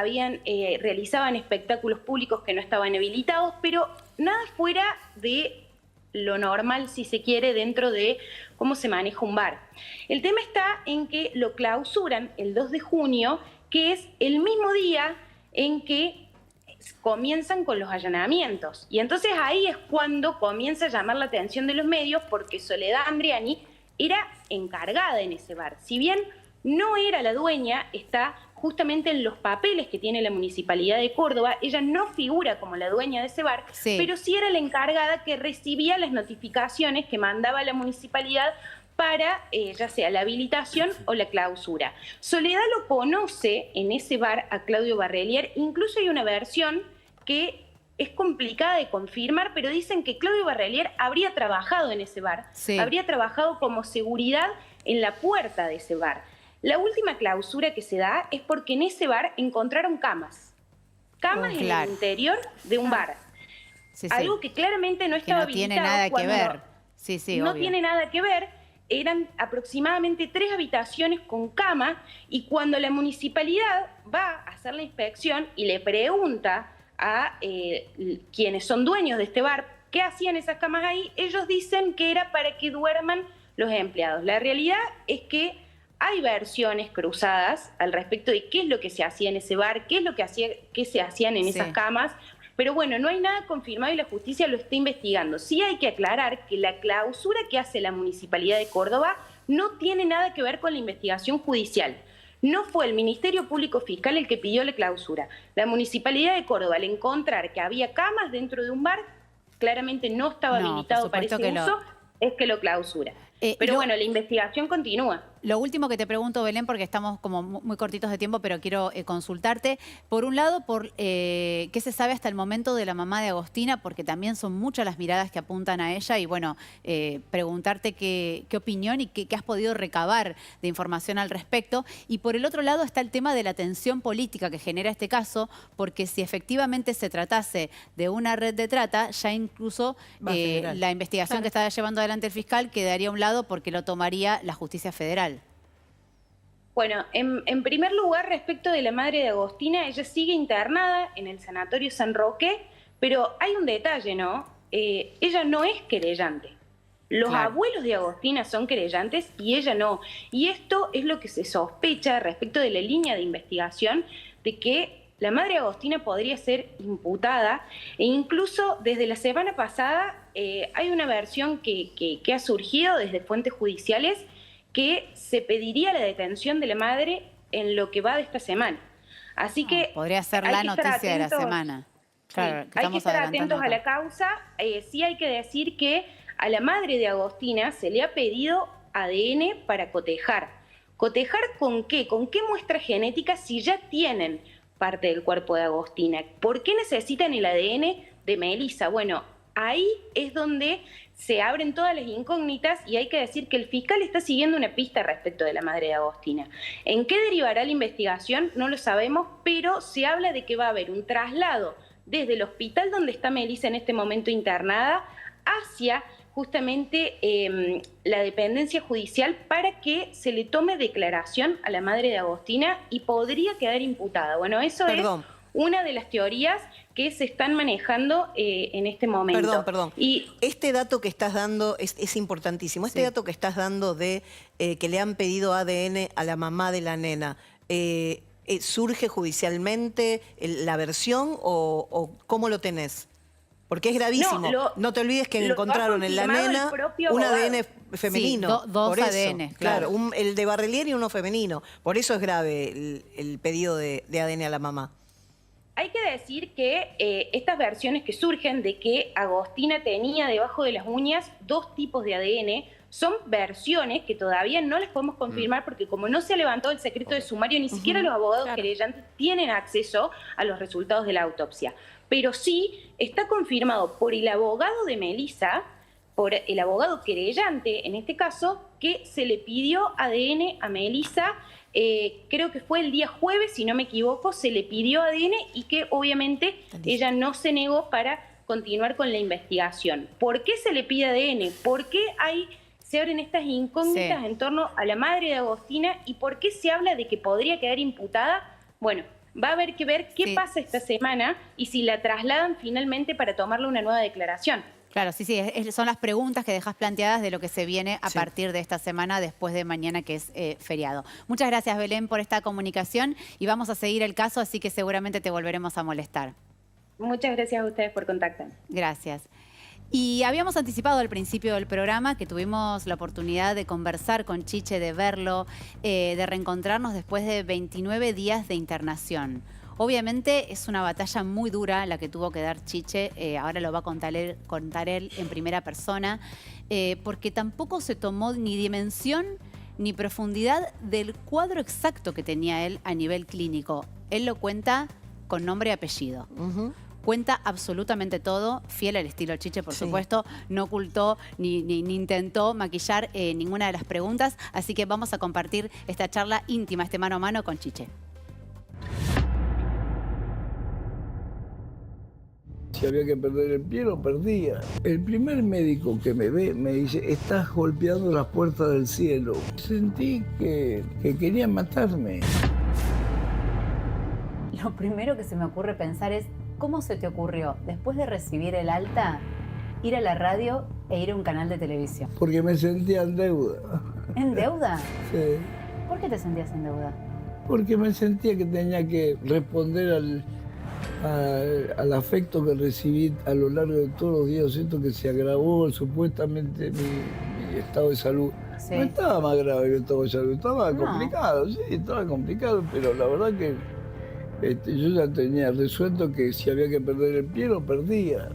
realizaban espectáculos públicos que no estaban habilitados, pero nada fuera de lo normal, si se quiere, dentro de cómo se maneja un bar. El tema está en que lo clausuran el 2 de junio, que es el mismo día en que comienzan con los allanamientos. Y entonces ahí es cuando comienza a llamar la atención de los medios, porque Soledad Andriani era encargada en ese bar. Si bien no era la dueña, está justamente en los papeles que tiene la Municipalidad de Córdoba, ella no figura como la dueña de ese bar, Sí. pero sí era la encargada que recibía las notificaciones que mandaba la municipalidad para ya sea la habilitación o la clausura. Soledad lo conoce en ese bar a Claudio Barrelier, incluso hay una versión que es complicada de confirmar, pero dicen que Claudio Barrelier habría trabajado en ese bar, Sí. habría trabajado como seguridad en la puerta de ese bar. La última clausura que se da es porque en ese bar encontraron camas en Claro. el interior de un bar. Sí, sí. Algo que claramente no Que estaba no tiene habilitado nada que cuando ver. Sí, sí, no obvio. tiene nada que ver. Eran aproximadamente 3 habitaciones con cama, y cuando la municipalidad va a hacer la inspección y le pregunta a quienes son dueños de este bar qué hacían esas camas ahí, ellos dicen que era para que duerman los empleados. La realidad es que hay versiones cruzadas al respecto de qué es lo que se hacía en ese bar, qué es lo que se hacían en esas camas. Pero bueno, no hay nada confirmado y la justicia lo está investigando. Sí hay que aclarar que la clausura que hace la Municipalidad de Córdoba no tiene nada que ver con la investigación judicial. No fue el Ministerio Público Fiscal el que pidió la clausura. La Municipalidad de Córdoba, al encontrar que había camas dentro de un bar, claramente no estaba No, habilitado por para supuesto ese que uso, es que lo clausura. Pero bueno, la investigación continúa. Lo último que te pregunto, Belén, porque estamos como muy cortitos de tiempo, pero quiero consultarte. Por un lado, ¿qué se sabe hasta el momento de la mamá de Agostina? Porque también son muchas las miradas que apuntan a ella y bueno, preguntarte qué opinión y qué has podido recabar de información al respecto. Y por el otro lado está el tema de la tensión política que genera este caso, porque si efectivamente se tratase de una red de trata, ya incluso la investigación que está llevando adelante el fiscal quedaría a un lado porque lo tomaría la justicia federal. Bueno, en primer lugar, respecto de la madre de Agostina, ella sigue internada en el Sanatorio San Roque, pero hay un detalle, ¿no? Ella no es querellante. Los abuelos de Agostina son querellantes y ella no. Y esto es lo que se sospecha respecto de la línea de investigación de que la madre de Agostina podría ser imputada e incluso desde la semana pasada hay una versión que ha surgido desde fuentes judiciales que se pediría la detención de la madre en lo que va de esta semana. Así que podría ser la noticia de la semana. Claro, sí, hay que estar atentos a la causa. Sí hay que decir que a la madre de Agostina se le ha pedido ADN para cotejar. ¿Cotejar con qué? ¿Con qué muestra genética si ya tienen parte del cuerpo de Agostina? ¿Por qué necesitan el ADN de Melissa? Bueno, ahí es donde se abren todas las incógnitas y hay que decir que el fiscal está siguiendo una pista respecto de la madre de Agostina. ¿En qué derivará la investigación? No lo sabemos, pero se habla de que va a haber un traslado desde el hospital donde está Melissa en este momento internada hacia justamente la dependencia judicial para que se le tome declaración a la madre de Agostina y podría quedar imputada. Bueno, eso es una de las teorías que se están manejando en este momento. Perdón. Y este dato que estás dando es importantísimo. Este dato que estás dando de que le han pedido ADN a la mamá de la nena, ¿surge judicialmente la versión o cómo lo tenés? Porque es gravísimo. No te olvides que encontraron en la nena un ADN femenino. Sí, dos ADN, claro. El de Barrelier y uno femenino. Por eso es grave el pedido de ADN a la mamá. Hay que decir que estas versiones que surgen de que Agostina tenía debajo de las uñas 2 tipos de ADN son versiones que todavía no las podemos confirmar porque como no se ha levantado el secreto de sumario, ni siquiera los abogados querellantes tienen acceso a los resultados de la autopsia. Pero sí está confirmado por el abogado de Melissa, por el abogado querellante en este caso, que se le pidió ADN a Melissa. Creo que fue el día jueves, si no me equivoco, se le pidió ADN y que obviamente ella no se negó para continuar con la investigación. ¿Por qué se le pide ADN? ¿Por qué se abren estas incógnitas en torno a la madre de Agostina y por qué se habla de que podría quedar imputada? Bueno, va a haber que ver qué pasa esta semana y si la trasladan finalmente para tomarle una nueva declaración. Claro, sí, son las preguntas que dejas planteadas de lo que se viene a partir de esta semana, después de mañana, que es feriado. Muchas gracias, Belén, por esta comunicación y vamos a seguir el caso, así que seguramente te volveremos a molestar. Muchas gracias a ustedes por contactarme. Gracias. Y habíamos anticipado al principio del programa que tuvimos la oportunidad de conversar con Chiche, de verlo, de reencontrarnos después de 29 días de internación. Obviamente es una batalla muy dura la que tuvo que dar Chiche, ahora lo va a contar él en primera persona, porque tampoco se tomó ni dimensión ni profundidad del cuadro exacto que tenía él a nivel clínico. Él lo cuenta con nombre y apellido. Cuenta absolutamente todo, fiel al estilo Chiche, por supuesto, no ocultó ni intentó maquillar ninguna de las preguntas, así que vamos a compartir esta charla íntima, este mano a mano con Chiche. Si había que perder el pie, lo perdía. El primer médico que me ve me dice, estás golpeando las puertas del cielo. Sentí que querían matarme. Lo primero que se me ocurre pensar es, ¿cómo se te ocurrió, después de recibir el alta, ir a la radio e ir a un canal de televisión? Porque me sentía en deuda. ¿En deuda? Sí. ¿Por qué te sentías en deuda? Porque me sentía que tenía que responder al afecto que recibí a lo largo de todos los días. Siento que se agravó supuestamente mi estado de salud. Sí. No estaba más grave que el estado de salud, estaba complicado, sí, estaba complicado, pero la verdad que yo ya tenía resuelto que si había que perder el pie, lo perdía.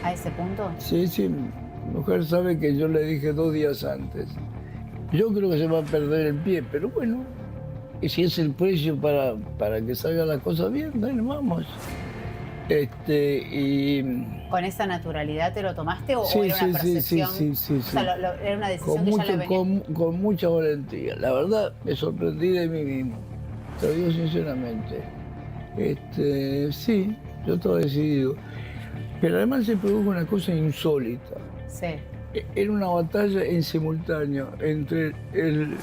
¿A ese punto? Sí, Mi mujer sabe que yo le dije 2 días antes. Yo creo que se va a perder el pie, pero bueno, y si es el precio para que salgan las cosas bien, bueno, vamos. ¿Con esa naturalidad te lo tomaste o Sí, era una sí, percepción? sí. O sea, era una decisión Con, que mucho, ya la venía... con mucha valentía. La verdad, me sorprendí de mí mismo. Te lo digo sinceramente. Sí, yo estaba decidido. Pero además se produjo una cosa insólita. Sí. Era una batalla en simultáneo entre el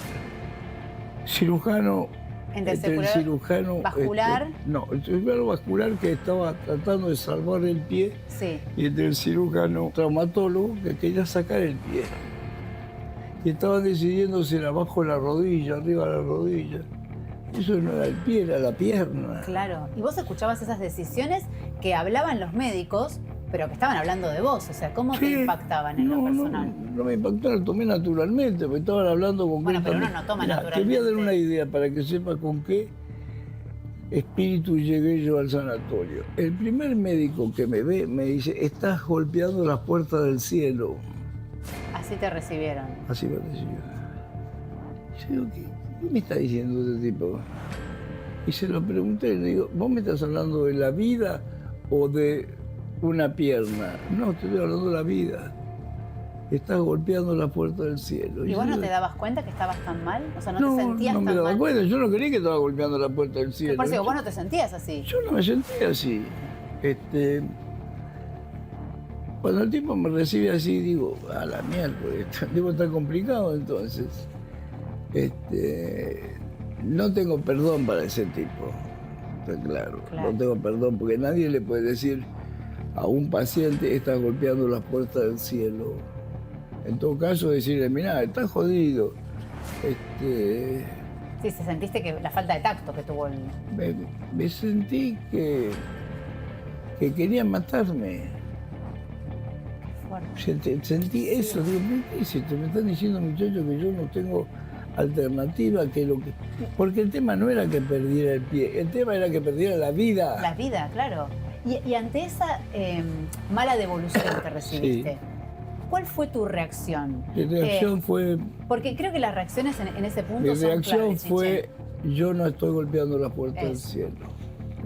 cirujano... Entre el cirujano vascular. El cirujano vascular que estaba tratando de salvar el pie, sí, y entre el cirujano traumatólogo que quería sacar el pie. Y estaban decidiendo si era abajo de la rodilla, arriba de la rodilla. Eso no era el pie, era la pierna. Claro. Y vos escuchabas esas decisiones que hablaban los médicos, pero que estaban hablando de vos. O sea, ¿cómo te impactaban en lo personal? No me impactaron, lo tomé naturalmente, porque estaban hablando con... Bueno, pero uno no toma naturalmente. Te voy a dar una idea para que sepas con qué espíritu llegué yo al sanatorio. El primer médico que me ve me dice, estás golpeando las puertas del cielo. Así te recibieron. Así me recibieron. Yo digo, ¿qué me está diciendo este tipo? Y se lo pregunté, le digo, ¿vos me estás hablando de la vida o de una pierna? No, te estoy hablando de la vida. Estás golpeando la puerta del cielo. ¿Y vos no te dabas cuenta que estabas tan mal? O sea, ¿no te sentías tan mal? No me daba cuenta, yo no creí que estaba golpeando la puerta del cielo. Por eso vos no te sentías así. Yo no me sentía así. Cuando el tipo me recibe así, digo, a la mierda, debo estar complicado entonces. No tengo perdón para ese tipo, está claro. No tengo perdón porque nadie le puede decir a un paciente estás golpeando las puertas del cielo. En todo caso decirle, mirá, estás jodido. Sí, se sentiste que la falta de tacto que tuvo el... Me sentí que querían matarme. Sentí eso, digo, ¿qué es esto? Me están diciendo, muchachos, que yo no tengo alternativa que lo que... Porque el tema no era que perdiera el pie, el tema era que perdiera la vida. La vida, claro. Y ante esa mala devolución que recibiste, ¿cuál fue tu reacción? Mi reacción fue... Porque creo que las reacciones en ese punto Mi son reacción claves, fue, yo no estoy golpeando la puerta del cielo.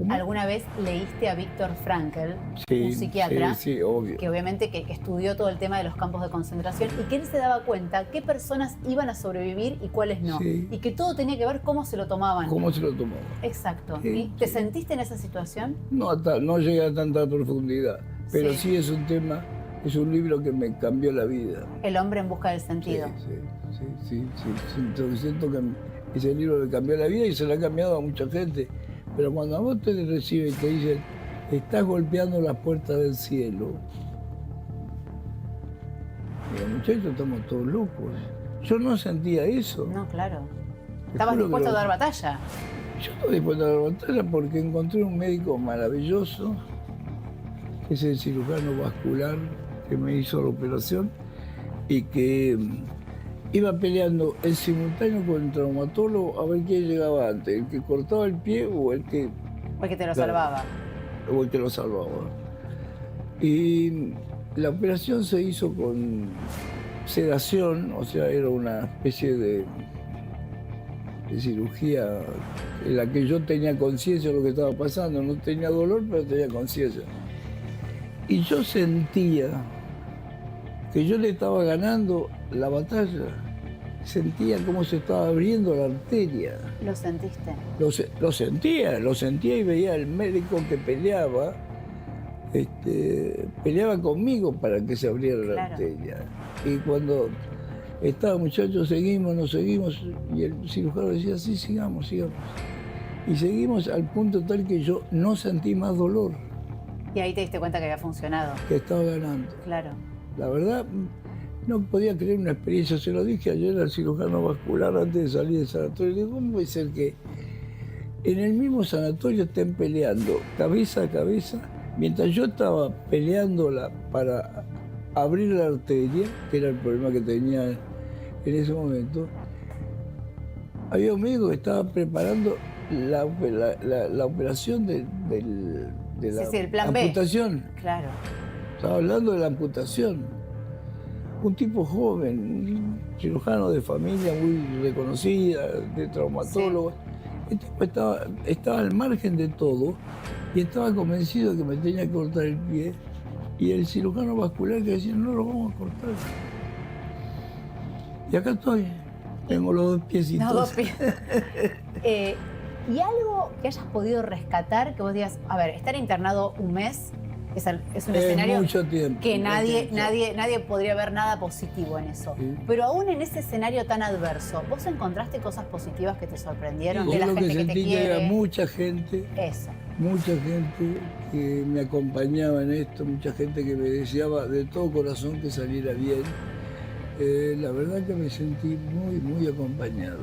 ¿Alguna vez leíste a Viktor Frankl, un psiquiatra, sí, obvio. que obviamente que estudió todo el tema de los campos de concentración y que él se daba cuenta qué personas iban a sobrevivir y cuáles no? Sí. Y que todo tenía que ver cómo se lo tomaban. ¿Cómo se lo tomaban? Exacto. Sí, ¿Y te sentiste en esa situación? No llegué a tanta profundidad, pero sí es un tema, es un libro que me cambió la vida. El hombre en busca del sentido. Sí. Siento que ese libro le cambió la vida y se lo ha cambiado a mucha gente. Pero cuando a vos te reciben y te dicen, estás golpeando las puertas del cielo, digo, muchachos, estamos todos locos. Yo no sentía eso. No, claro. ¿Estabas dispuesto a dar batalla? Yo estoy dispuesto a dar batalla porque encontré un médico maravilloso, que es el cirujano vascular que me hizo la operación y que iba peleando en simultáneo con el traumatólogo a ver quién llegaba antes, el que cortaba el pie o el que... O el que te lo salvaba. O el que lo salvaba. Y la operación se hizo con sedación, o sea, era una especie de cirugía en la que yo tenía conciencia de lo que estaba pasando. No tenía dolor, pero tenía conciencia. Y yo sentía que yo le estaba ganando la batalla. Sentía cómo se estaba abriendo la arteria. ¿Lo sentiste? Lo sentía y veía al médico que peleaba, peleaba conmigo para que se abriera la arteria. Y cuando estaba, muchachos, seguimos, nos seguimos, y el cirujano decía, sí, sigamos. Y seguimos al punto tal que yo no sentí más dolor. Y ahí te diste cuenta que había funcionado. Que estaba ganando. Claro. La verdad, no podía creer una experiencia. Se lo dije ayer al cirujano vascular antes de salir del sanatorio. Le digo, ¿cómo puede ser que en el mismo sanatorio estén peleando cabeza a cabeza? Mientras yo estaba peleándola para abrir la arteria, que era el problema que tenía en ese momento, había un médico que estaba preparando la operación de la el plan amputación. B. Claro. Estaba hablando de la amputación. un tipo joven, un cirujano de familia muy reconocida, de traumatólogo. El tipo estaba al margen de todo y estaba convencido de que me tenía que cortar el pie. Y el cirujano vascular que decía, no lo vamos a cortar. Y acá estoy, tengo los dos piecitos. Los dos pies. ¿Y algo que hayas podido rescatar, que vos digas, a ver, estar internado un mes es un escenario mucho tiempo, que nadie podría ver nada positivo en eso? Sí. Pero aún en ese escenario tan adverso, ¿vos encontraste cosas positivas que te sorprendieron? De Yo la lo gente que que te sentí que quiere. era mucha gente. Eso. Mucha gente que me acompañaba en esto, mucha gente que me deseaba de todo corazón que saliera bien. La verdad que me sentí muy acompañado.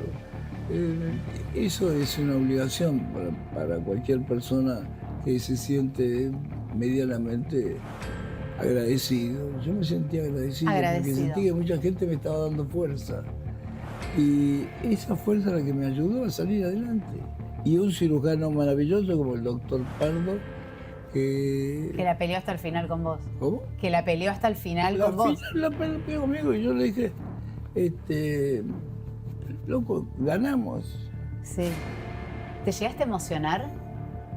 Eso es una obligación para cualquier persona que se siente medianamente agradecido. Yo me sentí agradecido porque sentí que mucha gente me estaba dando fuerza. Y esa fuerza es la que me ayudó a salir adelante. Y un cirujano maravilloso como el doctor Pardo, que la peleó hasta el final con vos. ¿Cómo? Que la peleó hasta el final con vos. La peleó conmigo y yo le dije, loco, ganamos. Sí. ¿Te llegaste a emocionar?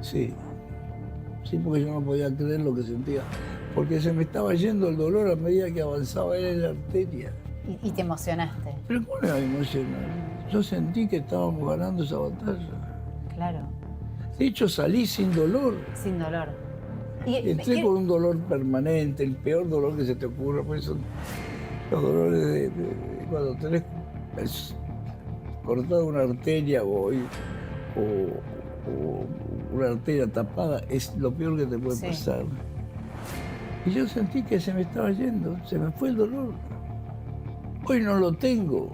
Sí. Sí, porque yo no podía creer lo que sentía. Porque se me estaba yendo el dolor a medida que avanzaba él en la arteria. Y te emocionaste. Pero ¿cómo era emocionar? Yo sentí que estábamos ganando esa batalla. Claro. De hecho, salí sin dolor. Sin dolor. Entré con un dolor permanente, el peor dolor que se te ocurra, pues son los dolores de cuando tenés cortada una arteria o una arteria tapada, es lo peor que te puede pasar. Y yo sentí que se me estaba yendo, se me fue el dolor. Hoy no lo tengo.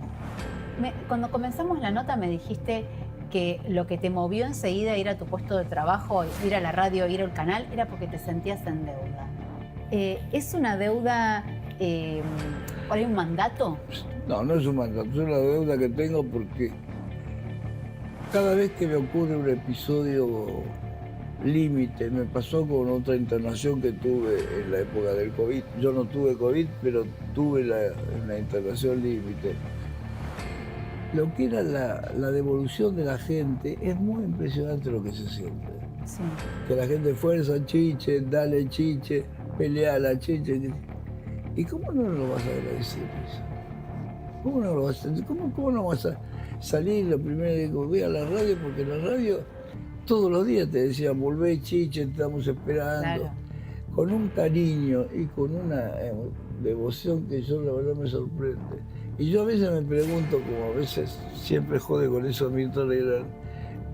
Cuando comenzamos la nota me dijiste que lo que te movió enseguida a ir a tu puesto de trabajo, ir a la radio, ir al canal, era porque te sentías en deuda. ¿Es una deuda, por ahí un mandato? No, no es un mandato, es una deuda que tengo porque cada vez que me ocurre un episodio límite, me pasó con otra internación que tuve en la época del COVID. Yo no tuve COVID, pero tuve la internación límite. Lo que era la devolución de la gente, es muy impresionante lo que se siente. Sí. Que la gente fuerza, chiche, dale chiche, peleala, chiche. ¿Y cómo no lo vas a agradecer eso? ¿Cómo no lo vas a hacer? ¿Cómo no vas a salir lo primero que voy a la radio? Porque en la radio todos los días te decían, volvé chiche, te estamos esperando. Claro. Con un cariño y con una devoción que yo la verdad me sorprende. Y yo a veces me pregunto, como a veces siempre jode con eso Mirta Legrand,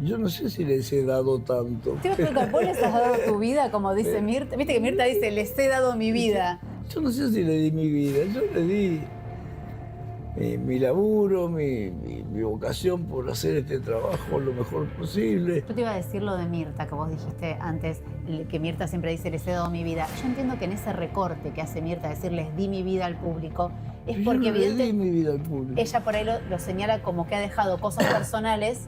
yo no sé si les he dado tanto. Te iba a preguntar, ¿vos les has dado tu vida, como dice Mirta? Viste que Mirta dice, les he dado mi vida. Yo no sé si le di mi vida, yo le di mi laburo, mi vocación por hacer este trabajo lo mejor posible. Yo te iba a decir lo de Mirta, que vos dijiste antes, que Mirta siempre dice, les he dado mi vida. Yo entiendo que en ese recorte que hace Mirta, decir, les di mi vida al público, es porque yo no le di mi vida al público. Ella por ahí lo señala como que ha dejado cosas personales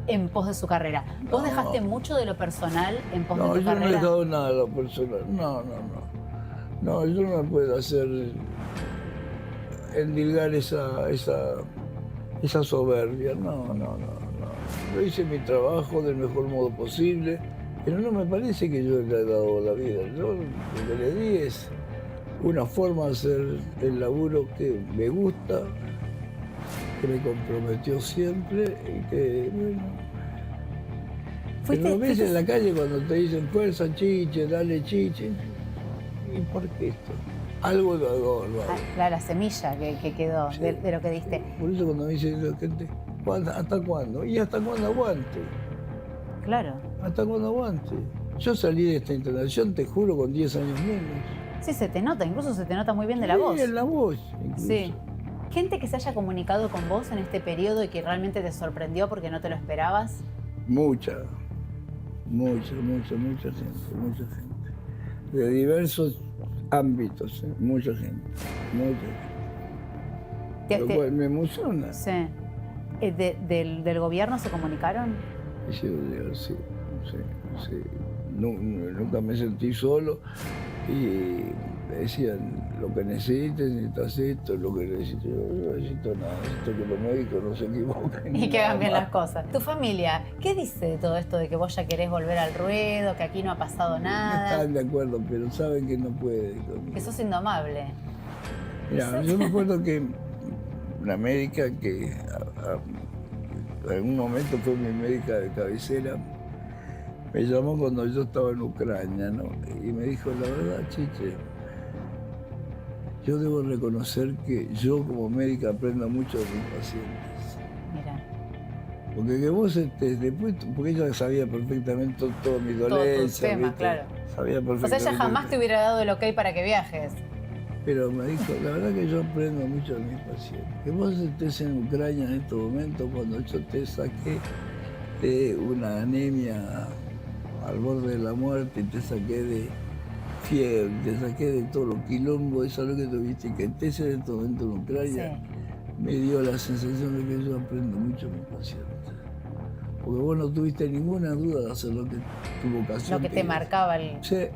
en pos de su carrera. ¿Vos dejaste mucho de lo personal en pos de tu carrera? No, yo no he dejado nada de lo personal. No, yo no me puedo hacer endilgar esa soberbia. No. Yo hice mi trabajo del mejor modo posible, pero no me parece que yo le haya dado la vida. Yo lo que le di es una forma de hacer el laburo que me gusta, que me comprometió siempre y que, bueno... Pero lo ves en la calle cuando te dicen fuerza, chiche, dale chiche. ¿Y por qué esto? Algo lo hago. Claro, la semilla que quedó de lo que diste. Por eso cuando me dicen la gente, ¿hasta cuándo? ¿Y hasta cuándo aguante? Claro. ¿Hasta cuándo aguante? Yo salí de esta internación, te juro, con 10 años menos. Sí, se te nota, incluso se te nota muy bien de la voz. Sí, en la voz, incluso. Sí. ¿Gente que se haya comunicado con vos en este periodo y que realmente te sorprendió porque no te lo esperabas? Mucha gente. De diversos ámbitos, mucha gente. Lo cual me emociona. Sí. ¿Del gobierno se comunicaron? Sí. Nunca me sentí solo y Le decían, lo que necesitas esto, lo que necesito yo no necesito nada, necesito que los médicos no se equivoquen. Y que hagan bien las cosas. Tu familia, ¿qué dice de todo esto de que vos ya querés volver al ruedo, que aquí no ha pasado No nada? están de acuerdo, pero saben que no puede conmigo. Que sos indomable. Mira, yo me acuerdo que una médica que en un momento fue mi médica de cabecera, me llamó cuando yo estaba en Ucrania, ¿no? Y me dijo, la verdad, Chiche, yo debo reconocer que yo como médica aprendo mucho de mis pacientes. Mira. Porque que vos después, porque ella sabía perfectamente todo mi dolencia. Todo tu tema, claro. Sabía O perfectamente. sea, ella jamás te hubiera dado el ok para que viajes. Pero me dijo, la verdad que yo aprendo mucho de mis pacientes. Que vos estés en Ucrania en estos momentos, cuando yo te saqué de una anemia al borde de la muerte, y te saqué de fiebre, te saqué de todo lo quilombo, eso es lo que tuviste, y que estés en este momento en Ucrania, me dio la sensación de que yo aprendo mucho de mis pacientes. Porque vos no tuviste ninguna duda de hacer lo que tu vocación. Lo que te marcaba Sí.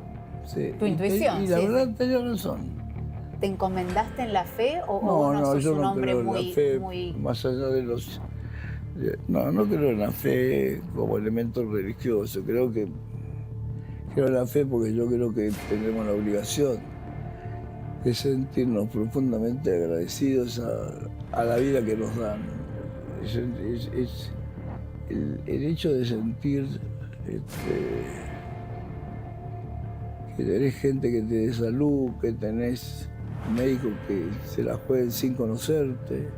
Tu intuición. Y la verdad tenía razón. ¿Te encomendaste en la fe o vos no sos yo un no hombre creo en muy, la fe, muy... más allá de los... No creo en la fe como elemento religioso, creo en la fe porque yo creo que tenemos la obligación de sentirnos profundamente agradecidos a la vida que nos dan. El hecho de sentir que tenés gente que te dé salud, que tenés médicos que se la jueguen sin conocerte.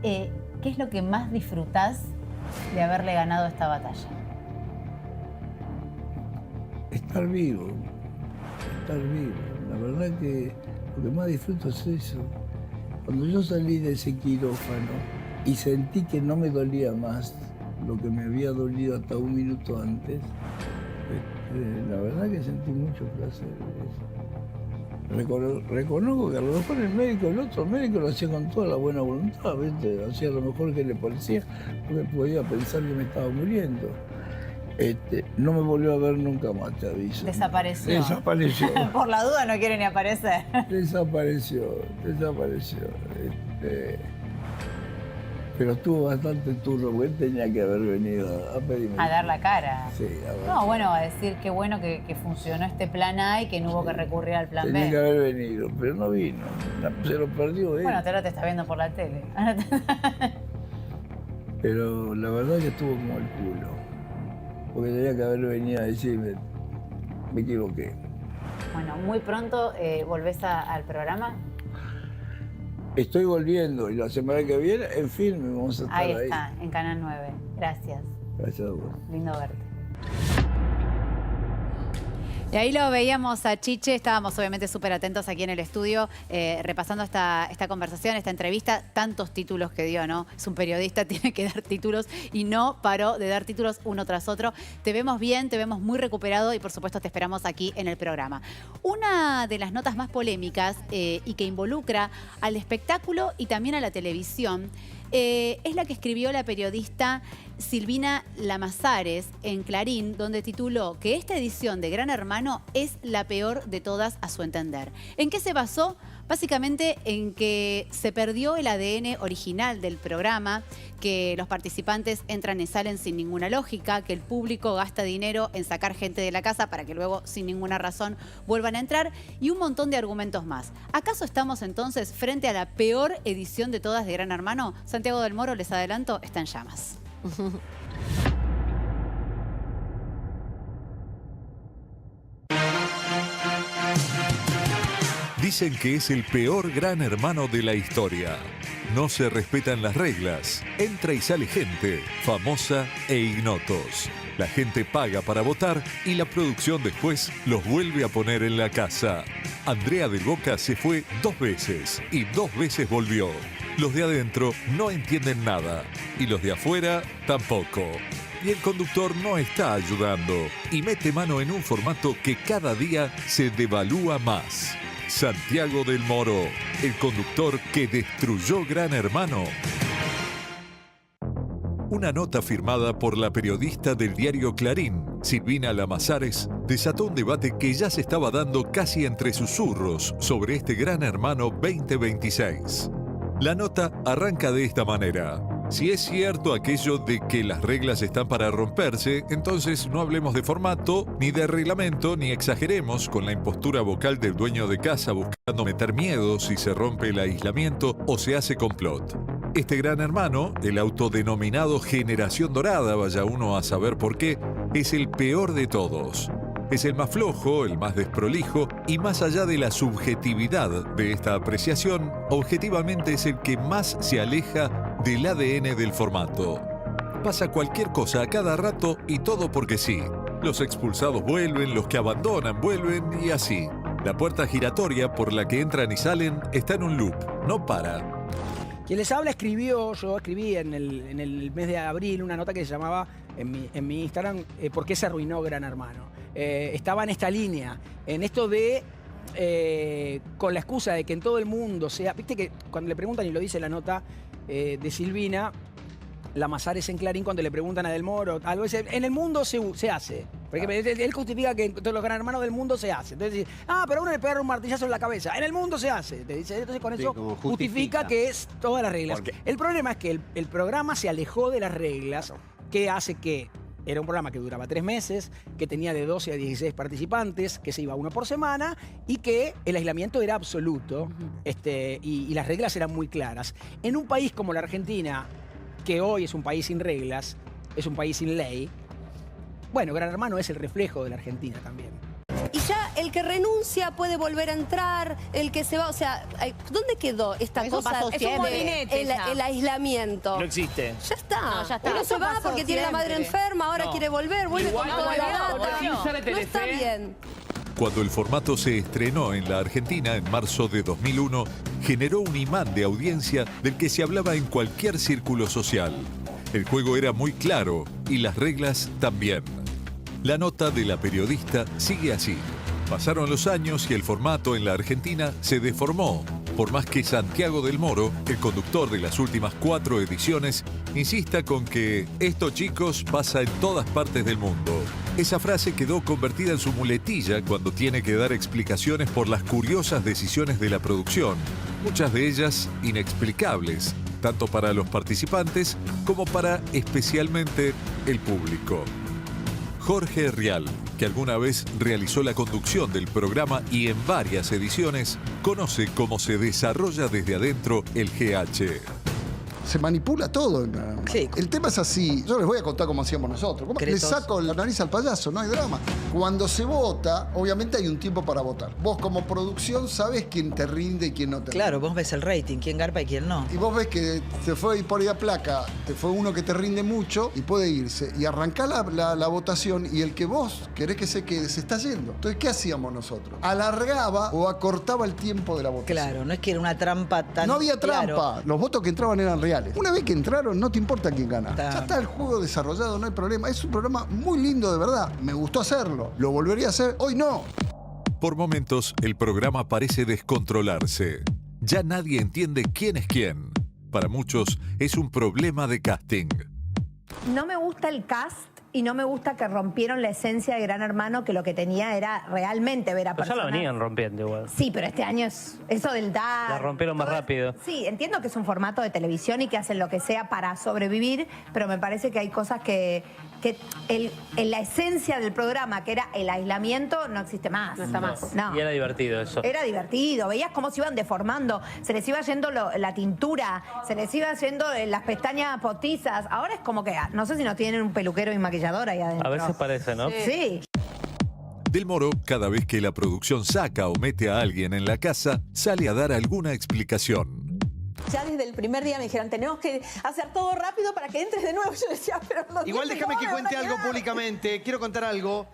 ¿Qué es lo que más disfrutás de haberle ganado esta batalla? Estar vivo. La verdad que lo que más disfruto es eso. Cuando yo salí de ese quirófano y sentí que no me dolía más lo que me había dolido hasta un minuto antes, la verdad que sentí mucho placer. Reconozco que a lo mejor el otro médico lo hacía con toda la buena voluntad, ¿viste? Hacía lo mejor que le parecía, porque podía pensar que me estaba muriendo. No me volvió a ver nunca más, te aviso. Desapareció. Desapareció. Por la duda no quiere ni aparecer. Desapareció. Pero estuvo bastante turno, porque él tenía que haber venido a pedirme. A dar la cara. Sí, a ver. No, bueno, a decir qué bueno que funcionó este plan A y que no hubo que recurrir al plan Tenía B. que haber venido, pero no vino. Se lo perdió él. Bueno, ahora te estás viendo por la tele. Pero la verdad que estuvo como el culo. Porque tenía que haber venido a decirme, me equivoqué. Bueno, muy pronto volvés al programa. Estoy volviendo y la semana que viene, en filme, vamos a estar ahí. Ahí está, en Canal 9. Gracias. Gracias a vos. Lindo verte. Y ahí lo veíamos a Chiche, estábamos obviamente súper atentos aquí en el estudio, repasando esta conversación, esta entrevista, tantos títulos que dio, ¿no? Es un periodista, tiene que dar títulos y no paró de dar títulos uno tras otro. Te vemos bien, te vemos muy recuperado y por supuesto te esperamos aquí en el programa. Una de las notas más polémicas y que involucra al espectáculo y también a la televisión es la que escribió la periodista Silvina Llamazares en Clarín, donde tituló que esta edición de Gran Hermano es la peor de todas a su entender. ¿En qué se basó? Básicamente en que se perdió el ADN original del programa, que los participantes entran y salen sin ninguna lógica, que el público gasta dinero en sacar gente de la casa para que luego, sin ninguna razón, vuelvan a entrar y un montón de argumentos más. ¿Acaso estamos entonces frente a la peor edición de todas de Gran Hermano? Santiago del Moro, les adelanto, está en llamas. Dicen que es el peor Gran Hermano de la historia. No se respetan las reglas. Entra y sale gente, famosa e ignotos. La gente paga para votar y la producción después los vuelve a poner en la casa. Andrea del Boca se fue 2 veces y 2 veces volvió. Los de adentro no entienden nada y los de afuera tampoco. Y el conductor no está ayudando y mete mano en un formato que cada día se devalúa más. Santiago del Moro, el conductor que destruyó Gran Hermano. Una nota firmada por la periodista del diario Clarín, Silvina Llamazares, desató un debate que ya se estaba dando casi entre susurros sobre este Gran Hermano 2026. La nota arranca de esta manera. Si es cierto aquello de que las reglas están para romperse, entonces no hablemos de formato, ni de reglamento, ni exageremos con la impostura vocal del dueño de casa buscando meter miedo si se rompe el aislamiento o se hace complot. Este Gran Hermano, el autodenominado Generación Dorada, vaya uno a saber por qué, es el peor de todos. Es el más flojo, el más desprolijo y más allá de la subjetividad de esta apreciación, objetivamente es el que más se aleja del ADN del formato. Pasa cualquier cosa a cada rato y todo porque sí. Los expulsados vuelven, los que abandonan vuelven y así. La puerta giratoria por la que entran y salen está en un loop, no para. Quien les habla yo escribí en el mes de abril una nota que se llamaba en mi Instagram ¿por qué se arruinó Gran Hermano? Estaba en esta línea, en esto de, con la excusa de que en todo el mundo sea, viste que cuando le preguntan, y lo dice la nota de Silvina Llamazares en Clarín, cuando le preguntan a Del Moro, algo dice, en el mundo se hace. Porque él justifica que en todos los Gran Hermanos del mundo se hace. Entonces dice, pero uno le pegaron un martillazo en la cabeza. En el mundo se hace. Te dice, entonces con eso justifica que es todas las reglas. El problema es que el programa se alejó de las reglas, que hace que era un programa que duraba 3 meses, que tenía de 12 a 16 participantes, que se iba uno por semana y que el aislamiento era absoluto y las reglas eran muy claras. En un país como la Argentina, que hoy es un país sin reglas, es un país sin ley, bueno, Gran Hermano es el reflejo de la Argentina también. Y ya el que renuncia puede volver a entrar, el que se va, o sea, ¿dónde quedó esta cosa? Es un molinete el aislamiento. No existe. Ya está. No, ya está. Uno se va porque tiene la madre enferma, ahora quiere volver, vuelve con toda la data. No está bien. Cuando el formato se estrenó en la Argentina en marzo de 2001, generó un imán de audiencia del que se hablaba en cualquier círculo social. El juego era muy claro y las reglas también. La nota de la periodista sigue así. Pasaron los años y el formato en la Argentina se deformó, por más que Santiago Del Moro, el conductor de las últimas 4 ediciones, insista con que esto, chicos, pasa en todas partes del mundo. Esa frase quedó convertida en su muletilla cuando tiene que dar explicaciones por las curiosas decisiones de la producción, muchas de ellas inexplicables, tanto para los participantes como para especialmente el público. Jorge Rial, que alguna vez realizó la conducción del programa y en varias ediciones, conoce cómo se desarrolla desde adentro el GH. Se manipula todo. Sí. El tema es así. Yo les voy a contar cómo hacíamos nosotros. Le saco la nariz al payaso, no hay drama. Cuando se vota, obviamente hay un tiempo para votar. Vos como producción sabés quién te rinde y quién no te rinde. Claro, vos ves el rating, quién garpa y quién no. Y vos ves que te fue por ahí a placa, te fue uno que te rinde mucho y puede irse. Y arrancá la votación y el que vos querés que se quede se está yendo. Entonces, ¿qué hacíamos nosotros? Alargaba o acortaba el tiempo de la votación. Claro, no es que era una trampa tan... No había trampa. Claro. Los votos que entraban eran reales. Una vez que entraron, no te importa quién gana. Ya está el juego desarrollado, no hay problema. Es un programa muy lindo, de verdad. Me gustó hacerlo. ¿Lo volvería a hacer? Hoy no. Por momentos, el programa parece descontrolarse. Ya nadie entiende quién es quién. Para muchos, es un problema de casting. No me gusta el cast y no me gusta que rompieron la esencia de Gran Hermano, que lo que tenía era realmente ver a Pero personas. ya la venían rompiendo igual. Sí, pero este año es eso del dar. La rompieron más rápido. Sí, entiendo que es un formato de televisión y que hacen lo que sea para sobrevivir, pero me parece que hay cosas que en la esencia del programa, que era el aislamiento, no existe más. No está más. No. Y era divertido eso. Era divertido, veías cómo se iban deformando, se les iba yendo la tintura, se les iba yendo las pestañas postizas. Ahora es como que, no sé si no tienen un peluquero y maquillador ahí adentro. A veces parece, ¿no? Sí. Del Moro, cada vez que la producción saca o mete a alguien en la casa, sale a dar alguna explicación. Ya desde el primer día me dijeron, tenemos que hacer todo rápido para que entres de nuevo. Yo decía, pero no. Igual déjame que cuente algo públicamente. Quiero contar algo.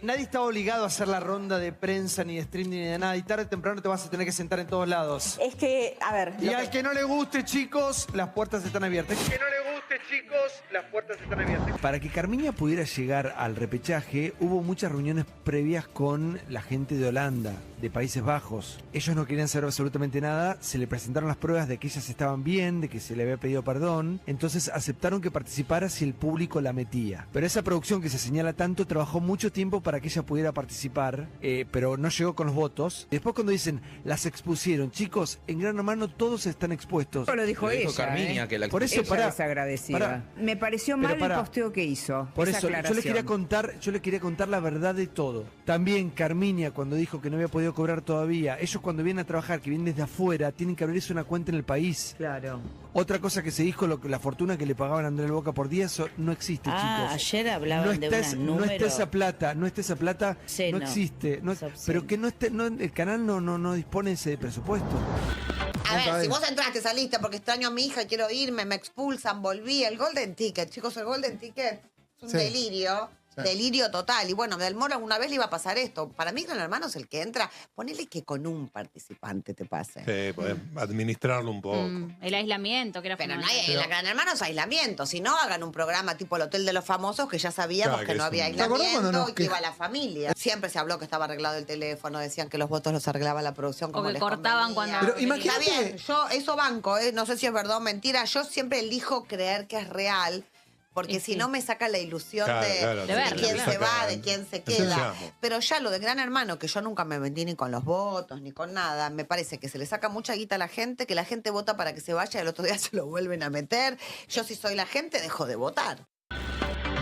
Nadie está obligado a hacer la ronda de prensa, ni de streaming, ni de nada. Y tarde o temprano te vas a tener que sentar en todos lados. Es que, a ver... Y al que no le guste, chicos, las puertas están abiertas. Que no le guste, chicos, las puertas están abiertas. Para que Carmiña pudiera llegar al repechaje, hubo muchas reuniones previas con la gente de Holanda, de Países Bajos. Ellos no querían saber absolutamente nada, se le presentaron las pruebas de que ellas estaban bien, de que se le había pedido perdón, entonces aceptaron que participara si el público la metía. Pero esa producción que se señala tanto trabajó mucho tiempo para que ella pudiera participar, pero no llegó con los votos. Después cuando dicen, las expusieron, chicos, en Gran Hermano todos están expuestos. Lo dijo ella, Carmiña, que la Por eso, ella es agradecida. Me pareció mal el posteo que hizo. Por esa eso, yo les quería contar la verdad de todo. También Carmiña, cuando dijo que no había podido cobrar todavía, ellos cuando vienen a trabajar, que vienen desde afuera, tienen que abrirse una cuenta en el país. Claro. Otra cosa que se dijo, la fortuna que le pagaban a Andrés Boca por día, eso no existe, chicos. Ayer hablaban de unos números. No está esa plata, Sí, no existe. Pero que el canal no dispone ese de presupuesto. A ver, si vos entraste, saliste porque extraño a mi hija, quiero irme, me expulsan, volví. El Golden Ticket, chicos, el Golden Ticket es un delirio. Delirio total. Y bueno, Del Moro alguna vez le iba a pasar esto. Para mí, Gran Hermano es el que entra. Ponele que con un participante te pase. Sí, podés administrarlo un poco. El aislamiento, que era Pero no fundamental. hay, en Gran Hermano es aislamiento. Si no, hagan un programa tipo El Hotel de los Famosos, que ya sabíamos Claro, que que no es había un- aislamiento y que iba la familia. Siempre se habló que estaba arreglado el teléfono, decían que los votos los arreglaba la producción como O que les cortaban convenía. cuando- Pero imagínate- Está bien, yo eso banco, no sé si es verdad o mentira. Yo siempre elijo creer que es real. Porque si no me saca la ilusión Claro, de claro, quién saca se va, de quién se el queda. entusiasmo. Pero ya lo de Gran Hermano, que yo nunca me metí ni con los votos, ni con nada, me parece que se le saca mucha guita a la gente, que la gente vota para que se vaya y el otro día se lo vuelven a meter. Yo si soy la gente, dejo de votar.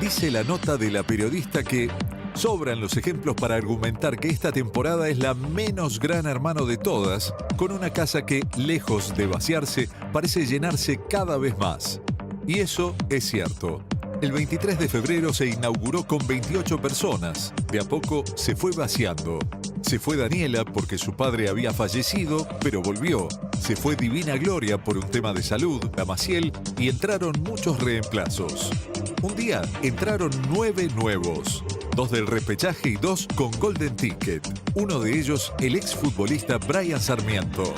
Dice la nota de la periodista que sobran los ejemplos para argumentar que esta temporada es la menos Gran Hermano de todas, con una casa que, lejos de vaciarse, parece llenarse cada vez más. Y eso es cierto. El 23 de febrero se inauguró con 28 personas. De a poco se fue vaciando. Se fue Daniela porque su padre había fallecido, pero volvió. Se fue Divina Gloria por un tema de salud, la Maciel, y entraron muchos reemplazos. Un día entraron 9 nuevos. 2 del repechaje y 2 con Golden Ticket. Uno de ellos, el exfutbolista Brian Sarmiento.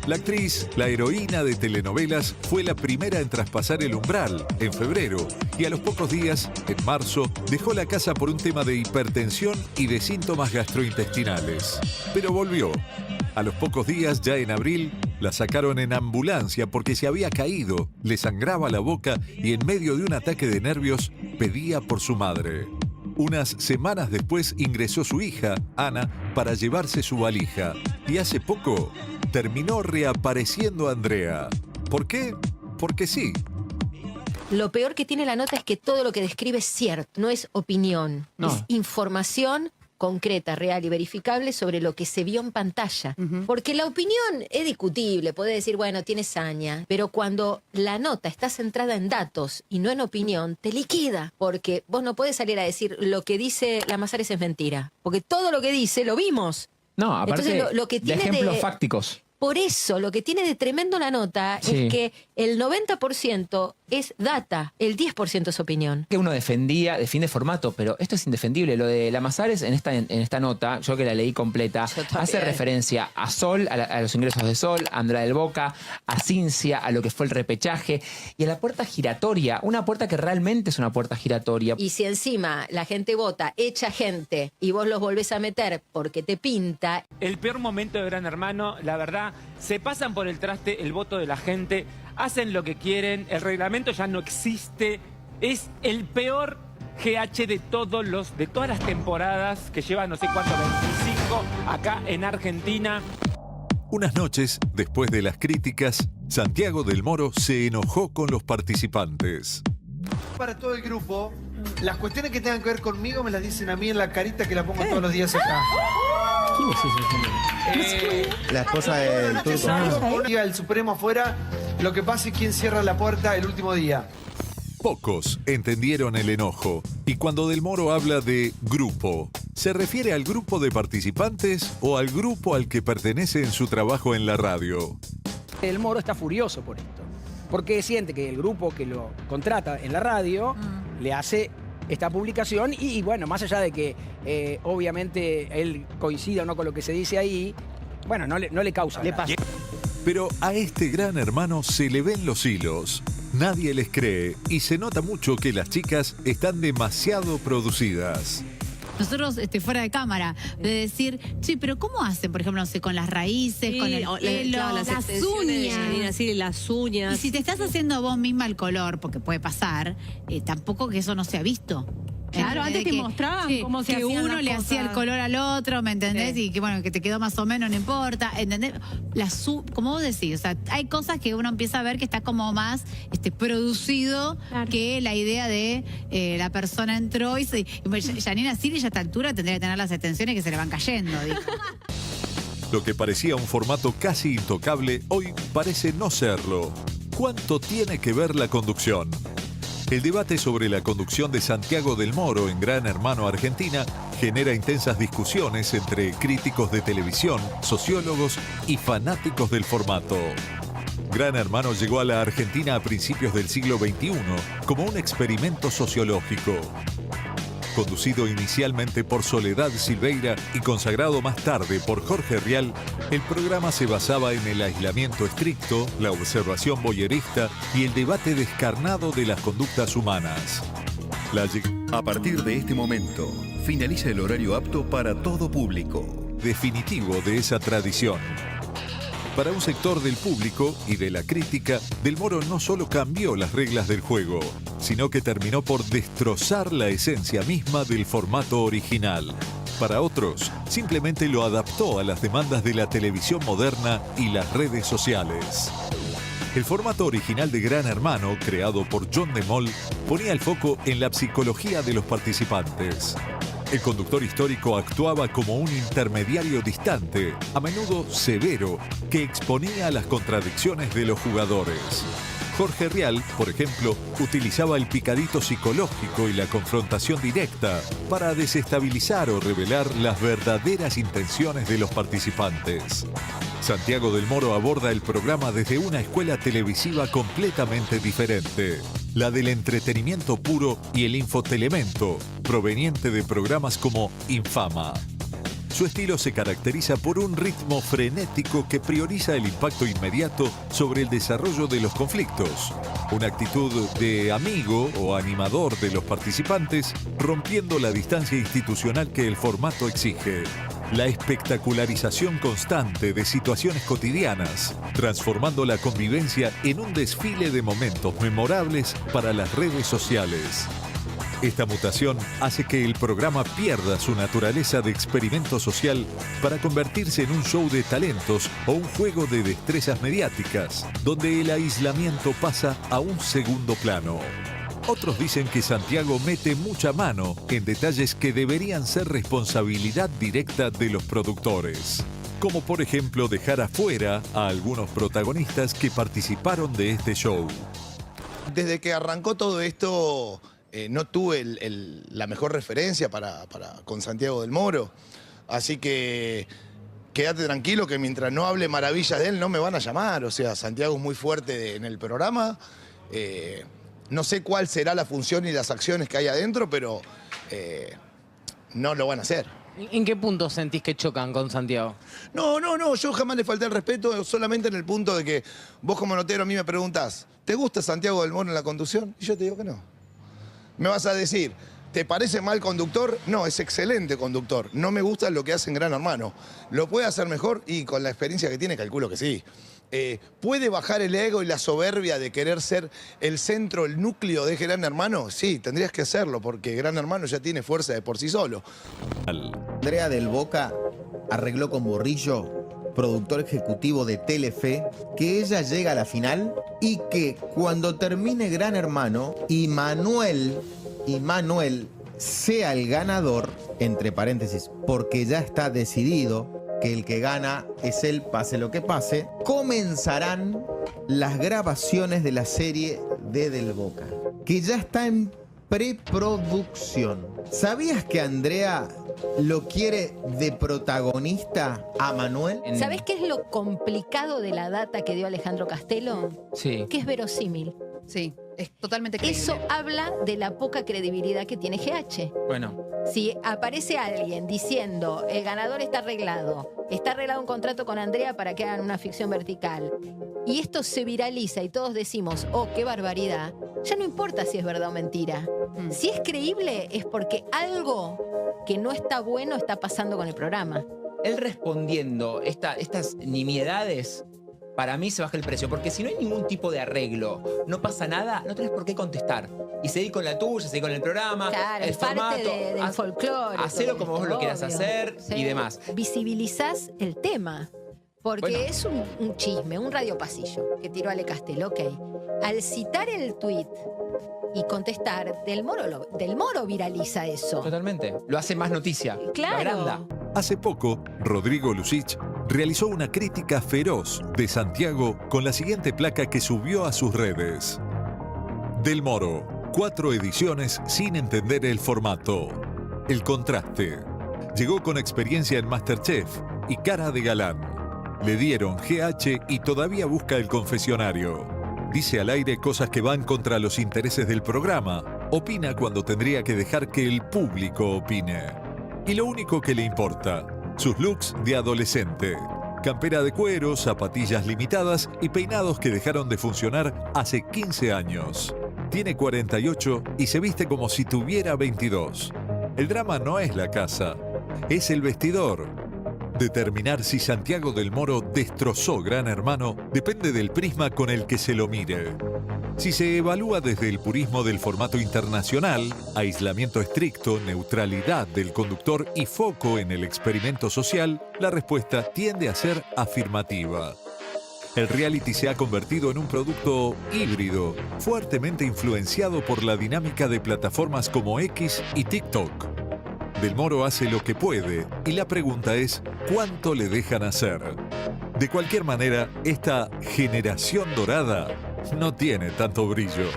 La actriz, la heroína de telenovelas, fue la primera en traspasar el umbral, en febrero, y a los pocos días, en marzo, dejó la casa por un tema de hipertensión y de síntomas gastrointestinales. Pero volvió. A los pocos días, ya en abril, la sacaron en ambulancia porque se había caído, le sangraba la boca y en medio de un ataque de nervios pedía por su madre. Unas semanas después ingresó su hija, Ana, para llevarse su valija. Y hace poco terminó reapareciendo Andrea. ¿Por qué? Porque sí. Lo peor que tiene la nota es que todo lo que describe es cierto, no es opinión, No. es información concreta, real y verificable sobre lo que se vio en pantalla. Porque la opinión es discutible, podés decir, bueno, tiene saña, pero cuando la nota está centrada en datos y no en opinión, te liquida, porque vos no podés salir a decir lo que dice la Mazares es mentira, porque todo lo que dice lo vimos. No, aparte Entonces, lo que de tiene ejemplos de- fácticos. Por eso, lo que tiene de tremendo la nota Sí. es que el 90% es data, el 10% es opinión. Que uno defiende formato, pero esto es indefendible. Lo de la Mazares en esta nota, yo que la leí completa, hace referencia a Sol, a los ingresos de Sol, a Andrea del Boca, a Cincia, a lo que fue el repechaje y a la puerta giratoria. Una puerta que realmente es una puerta giratoria. Y si encima la gente vota, echa gente y vos los volvés a meter porque te pinta. El peor momento de Gran Hermano, la verdad, se pasan por el traste el voto de la gente, hacen lo que quieren, el reglamento ya no existe, es el peor GH de todas las temporadas que llevan no sé cuánto, 25 acá en Argentina. Unas noches, después de las críticas, Santiago del Moro se enojó con los participantes. Para todo el grupo, las cuestiones que tengan que ver conmigo me las dicen a mí en la carita que la pongo todos los días acá. ¿Quién es ese? La esposa del turco. Diga el Supremo afuera, lo que pasa es quién cierra la puerta el último día. Pocos entendieron el enojo, y cuando Del Moro habla de grupo, ¿se refiere al grupo de participantes o al grupo al que pertenece en su trabajo en la radio? Del Moro está furioso por esto, porque siente que el grupo que lo contrata en la radio le hace esta publicación y bueno, más allá de que obviamente él coincida o no con lo que se dice ahí, bueno, no le causa gracia. Pero a este Gran Hermano se le ven los hilos. Nadie les cree y se nota mucho que las chicas están demasiado producidas. nosotros fuera de cámara, de decir, sí, pero ¿cómo hacen, por ejemplo, no sé, con las raíces, con el pelo, las uñas? Las uñas. Y si te estás haciendo vos misma el color, porque puede pasar, tampoco que eso no se ha visto. Claro, antes te mostraban cómo se hacían uno las le cosas. hacía el color al otro, ¿me entendés? Sí. Y que bueno, que te quedó más o menos, no importa, ¿entendés? Como vos decís, o sea, hay cosas que uno empieza a ver que está como más producido que la idea de la persona entró y Yanina Siri ya a esta altura tendría que tener las extensiones que se le van cayendo, dijo. Lo que parecía un formato casi intocable, hoy parece no serlo. ¿Cuánto tiene que ver la conducción? El debate sobre la conducción de Santiago del Moro en Gran Hermano Argentina genera intensas discusiones entre críticos de televisión, sociólogos y fanáticos del formato. Gran Hermano llegó a la Argentina a principios del siglo XXI como un experimento sociológico. Conducido inicialmente por Soledad Silveira y consagrado más tarde por Jorge Rial, el programa se basaba en el aislamiento estricto, la observación voyerista y el debate descarnado de las conductas humanas. A partir de este momento, finaliza el horario apto para todo público. Definitivo de esa tradición. Para un sector del público y de la crítica, Del Moro no solo cambió las reglas del juego, sino que terminó por destrozar la esencia misma del formato original. Para otros, simplemente lo adaptó a las demandas de la televisión moderna y las redes sociales. El formato original de Gran Hermano, creado por John de Mol, ponía el foco en la psicología de los participantes. El conductor histórico actuaba como un intermediario distante, a menudo severo, que exponía las contradicciones de los jugadores. Jorge Rial, por ejemplo, utilizaba el picadito psicológico y la confrontación directa para desestabilizar o revelar las verdaderas intenciones de los participantes. Santiago del Moro aborda el programa desde una escuela televisiva completamente diferente, la del entretenimiento puro y el infotelemento, proveniente de programas como Infama. Su estilo se caracteriza por un ritmo frenético que prioriza el impacto inmediato sobre el desarrollo de los conflictos, una actitud de amigo o animador de los participantes, rompiendo la distancia institucional que el formato exige. La espectacularización constante de situaciones cotidianas, transformando la convivencia en un desfile de momentos memorables para las redes sociales. Esta mutación hace que el programa pierda su naturaleza de experimento social para convertirse en un show de talentos o un juego de destrezas mediáticas, donde el aislamiento pasa a un segundo plano. Otros dicen que Santiago mete mucha mano en detalles que deberían ser responsabilidad directa de los productores, como por ejemplo dejar afuera a algunos protagonistas que participaron de este show. Desde que arrancó todo esto, no tuve la mejor referencia con Santiago del Moro, así que quédate tranquilo que mientras no hable maravillas de él no me van a llamar. O sea, Santiago es muy fuerte en el programa. No sé cuál será la función y las acciones que hay adentro, pero no lo van a hacer. ¿En qué punto sentís que chocan con Santiago? No, yo jamás le falté el respeto, solamente en el punto de que vos como notero a mí me preguntás, ¿te gusta Santiago del Moro en la conducción? Y yo te digo que no. Me vas a decir, ¿te parece mal conductor? No, es excelente conductor. No me gusta lo que hace en Gran Hermano. ¿Lo puede hacer mejor? Y con la experiencia que tiene, calculo que sí. ¿Puede bajar el ego y la soberbia de querer ser el centro, el núcleo de Gran Hermano? Sí, tendrías que hacerlo, porque Gran Hermano ya tiene fuerza de por sí solo. Andrea del Boca arregló con Borrillo, productor ejecutivo de Telefe, que ella llega a la final y que cuando termine Gran Hermano y Manuel sea el ganador, entre paréntesis, porque ya está decidido que el que gana es él, pase lo que pase, comenzarán las grabaciones de la serie de Del Boca, que ya está en preproducción. ¿Sabías que Andrea lo quiere de protagonista a Manuel? ¿Sabés qué es lo complicado de la data que dio Alejandro Castelo? Sí. Que es verosímil. Sí, es totalmente creíble. Eso habla de la poca credibilidad que tiene GH. Bueno. Si aparece alguien diciendo el ganador está arreglado un contrato con Andrea para que hagan una ficción vertical, y esto se viraliza y todos decimos, oh, qué barbaridad, ya no importa si es verdad o mentira. Si es creíble es porque algo que no está bueno está pasando con el programa. Él respondiendo estas nimiedades, para mí se baja el precio, porque si no hay ningún tipo de arreglo, no pasa nada, no tenés por qué contestar. Y seguir con la tuya, seguir con el programa, Claro, el es parte formato, del folclore. hacelo todo como vos esto, lo quieras obvio. hacer y demás. Visibilizás el tema, porque Bueno. es un chisme, un radio pasillo que tiró Ale Castel, ok. Al citar el tuit y contestar, Del Moro viraliza eso. Totalmente. Lo hace más noticia. Claro. Lo agranda. Hace poco, Rodrigo Lucich realizó una crítica feroz de Santiago con la siguiente placa que subió a sus redes. Del Moro, 4 ediciones sin entender el formato. El contraste. Llegó con experiencia en MasterChef y cara de galán. Le dieron GH y todavía busca el confesionario. Dice al aire cosas que van contra los intereses del programa. Opina cuando tendría que dejar que el público opine. Y lo único que le importa, sus looks de adolescente. Campera de cuero, zapatillas limitadas y peinados que dejaron de funcionar hace 15 años. Tiene 48 y se viste como si tuviera 22. El drama no es la casa, es el vestidor. Determinar si Santiago del Moro destrozó Gran Hermano depende del prisma con el que se lo mire. Si se evalúa desde el purismo del formato internacional, aislamiento estricto, neutralidad del conductor y foco en el experimento social, la respuesta tiende a ser afirmativa. El reality se ha convertido en un producto híbrido, fuertemente influenciado por la dinámica de plataformas como X y TikTok. Del Moro hace lo que puede y la pregunta es, ¿cuánto le dejan hacer? De cualquier manera, esta generación dorada no tiene tanto brillo.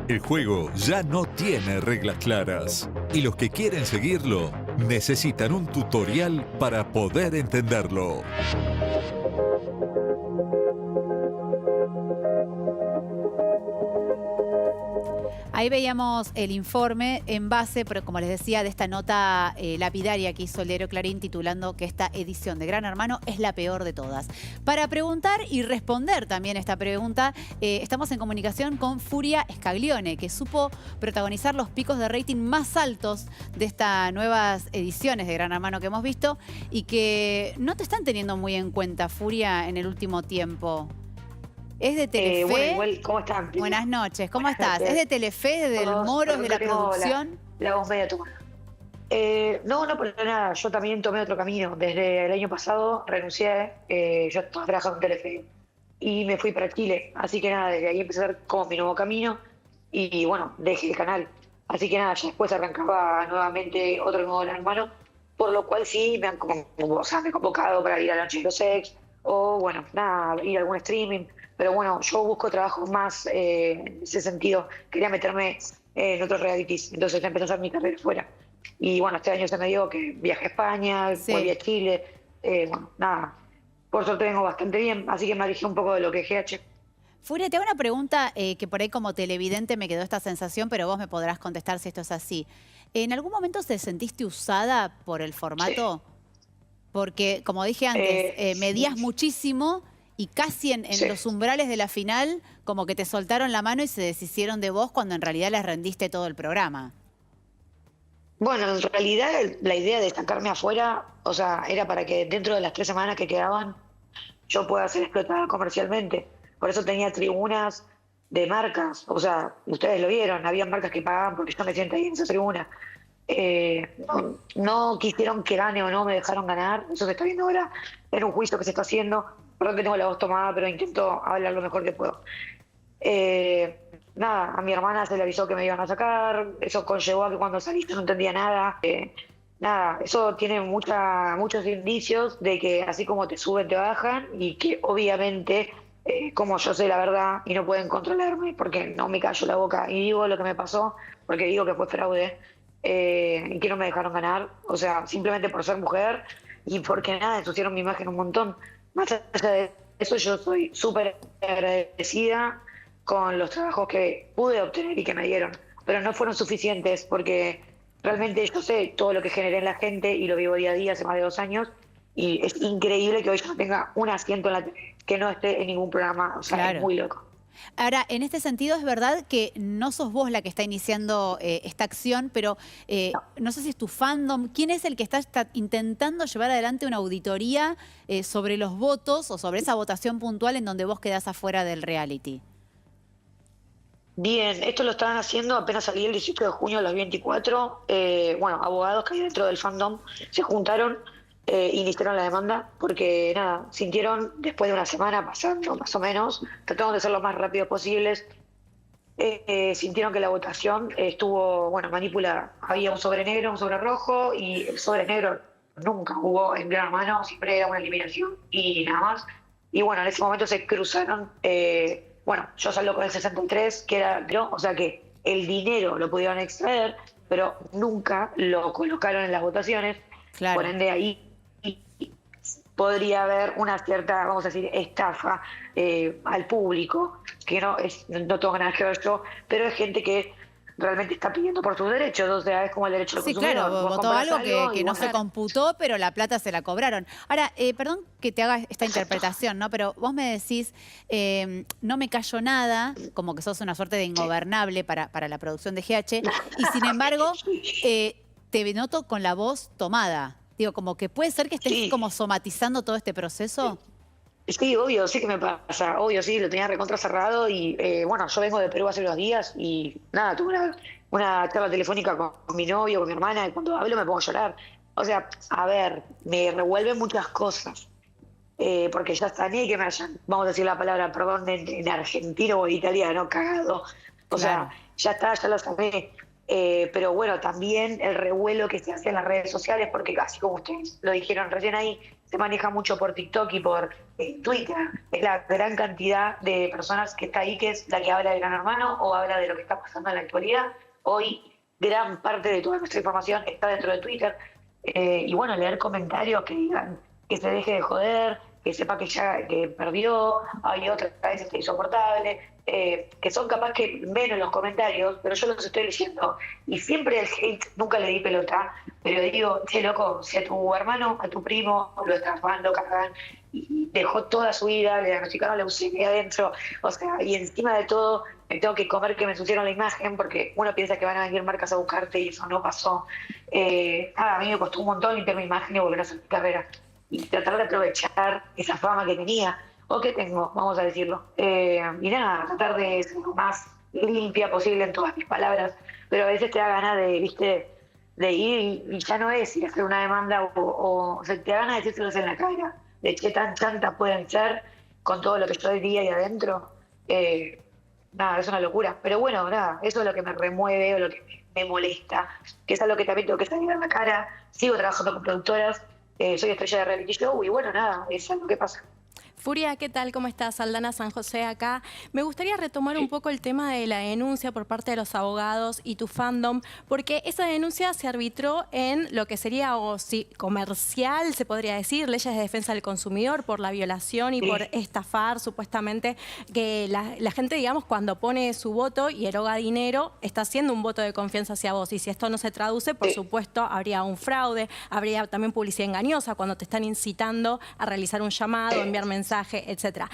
El juego ya no tiene reglas claras y los que quieren seguirlo necesitan un tutorial para poder entenderlo. Ahí veíamos el informe en base, pero como les decía, de esta nota lapidaria que hizo el diario Clarín titulando que esta edición de Gran Hermano es la peor de todas. Para preguntar y responder también esta pregunta, estamos en comunicación con Furia Scaglione, que supo protagonizar los picos de rating más altos de estas nuevas ediciones de Gran Hermano que hemos visto y que no te están teniendo muy en cuenta, Furia, en el último tiempo. ¿Es de Telefe? Bueno, igual, ¿cómo están? Buenas noches, ¿cómo estás? ¿Es de Telefe, del Moro, es de la producción? La voz media tomada. No, para nada. Yo también tomé otro camino. Desde el año pasado renuncié. Yo estaba trabajando en Telefe y me fui para Chile. Así que nada, desde ahí empecé a ver como mi nuevo camino y bueno, dejé el canal. Así que nada, ya después arrancaba nuevamente otro nuevo Gran Hermano, por lo cual sí me han convocado para ir a la Noche de los Ex o bueno, nada, ir a algún streaming. Pero bueno, yo busco trabajos más en ese sentido. Quería meterme en otros realities. Entonces empecé a hacer mi carrera fuera. Y bueno, este año se me dio que viajé a España, volví a Chile. Bueno, nada. Por suerte vengo bastante bien. Así que me alejé un poco de lo que es GH. Furia, te hago una pregunta que por ahí como televidente me quedó esta sensación, pero vos me podrás contestar si esto es así. ¿En algún momento te sentiste usada por el formato? Sí. Porque, como dije antes, medías muchísimo y casi en los umbrales de la final como que te soltaron la mano y se deshicieron de vos cuando en realidad les rendiste todo el programa. Bueno, en realidad la idea de sacarme afuera, o sea, era para que dentro de las 3 semanas que quedaban yo pueda ser explotada comercialmente. Por eso tenía tribunas de marcas, o sea, ustedes lo vieron, había marcas que pagaban porque yo me siento ahí en esa tribuna. No quisieron que gane o no, me dejaron ganar, eso se está viendo ahora en un juicio que se está haciendo. Perdón que tengo la voz tomada, pero intento hablar lo mejor que puedo. Nada, a mi hermana se le avisó que me iban a sacar, eso conllevó a que cuando saliste no entendía nada. Nada, eso tiene muchos indicios de que así como te suben, te bajan y que obviamente, como yo sé la verdad y no pueden controlarme porque no me callo la boca y digo lo que me pasó, porque digo que fue fraude y que no me dejaron ganar, o sea, simplemente por ser mujer y porque nada, ensuciaron mi imagen un montón. Más allá de eso, yo soy súper agradecida con los trabajos que pude obtener y que me dieron, pero no fueron suficientes porque realmente yo sé todo lo que generé en la gente y lo vivo día a día hace más de 2 años y es increíble que hoy yo no tenga un asiento en la tele, que no esté en ningún programa, o sea, Claro. es muy loco. Ahora, en este sentido es verdad que no sos vos la que está iniciando esta acción, pero no sé si es tu fandom. ¿Quién es el que está intentando llevar adelante una auditoría sobre los votos o sobre esa votación puntual en donde vos quedás afuera del reality? Bien, esto lo estaban haciendo apenas salí el 18 de junio de los 24. Bueno, abogados que hay dentro del fandom se juntaron, iniciaron la demanda porque, nada, sintieron después de una semana pasando, más o menos, tratamos de ser lo más rápido posibles, sintieron que la votación estuvo, bueno, manipulada. Había un sobre negro, un sobre rojo, y el sobre negro nunca jugó en Gran Hermano, siempre era una eliminación y nada más. Y bueno, en ese momento se cruzaron, bueno, yo salgo con el 63, que era, ¿no? O sea que el dinero lo pudieron extraer, pero nunca lo colocaron en las votaciones. Claro. Por ende, ahí podría haber una cierta, vamos a decir, estafa al público, que no tengo nada que ver yo, pero es gente que realmente está pidiendo por sus derechos, o sea, es como el derecho del Sí, consumidor. claro, Vos votó compras algo que y no vos se computó, pero la plata se la cobraron. Ahora, perdón que te haga esta interpretación, ¿no? Pero vos me decís, no me callo nada, como que sos una suerte de ingobernable para la producción de GH, y sin embargo, te noto con la voz tomada. Digo, como que puede ser que estés como somatizando todo este proceso. Sí, obvio, sí que me pasa, obvio, sí, lo tenía recontra cerrado y bueno, yo vengo de Perú hace unos días y nada, tuve una charla telefónica con mi novio, con mi hermana, y cuando hablo me pongo a llorar. O sea, a ver, me revuelven muchas cosas, porque ya está, ni que me hayan, vamos a decir la palabra, perdón, en argentino o italiano, cagado. O sea, ya está, ya lo sabé. Pero bueno, también el revuelo que se hace en las redes sociales, porque así como ustedes lo dijeron recién ahí, se maneja mucho por TikTok y por Twitter. Es la gran cantidad de personas que está ahí, que es la que habla de Gran Hermano o habla de lo que está pasando en la actualidad. Hoy gran parte de toda nuestra información está dentro de Twitter. Y bueno, leer comentarios que digan que se deje de joder, que sepa que ya que perdió, hay otra vez está insoportable, que son capaz que ven en los comentarios, pero yo los estoy leyendo. Y siempre el hate, nunca le di pelota, pero digo, che, loco, si a tu hermano, a tu primo, lo estafan, lo cargan, y dejó toda su vida, le diagnosticaron leucemia adentro, o sea, y encima de todo, me tengo que comer que me ensuciaron la imagen, porque uno piensa que van a venir marcas a buscarte y eso no pasó. A mí me costó un montón limpiar mi imagen y volver a hacer mi carrera. Y tratar de aprovechar esa fama que tenía, o que tengo, vamos a decirlo. Y nada, tratar de ser lo más limpia posible en todas mis palabras, pero a veces te da ganas de, viste, de ir y ya no es ir a hacer una demanda o sea, te da ganas de decírselos en la cara, de que tantas pueden ser con todo lo que yo diría ahí adentro. Nada, es una locura. Pero bueno, nada, eso es lo que me remueve o lo que me molesta, que es algo que también tengo que salir a la cara. Sigo trabajando con productoras, soy estrella de reality show y bueno, nada, es algo que pasa. Furia, ¿qué tal? ¿Cómo estás? Aldana San José acá. Me gustaría retomar un poco el tema de la denuncia por parte de los abogados y tu fandom, porque esa denuncia se arbitró en lo que sería comercial, se podría decir, leyes de defensa del consumidor por la violación y por estafar, supuestamente, que la gente, digamos, cuando pone su voto y eroga dinero, está haciendo un voto de confianza hacia vos. Y si esto no se traduce, por supuesto, habría un fraude, habría también publicidad engañosa cuando te están incitando a realizar un llamado, enviar mensajes, etcétera.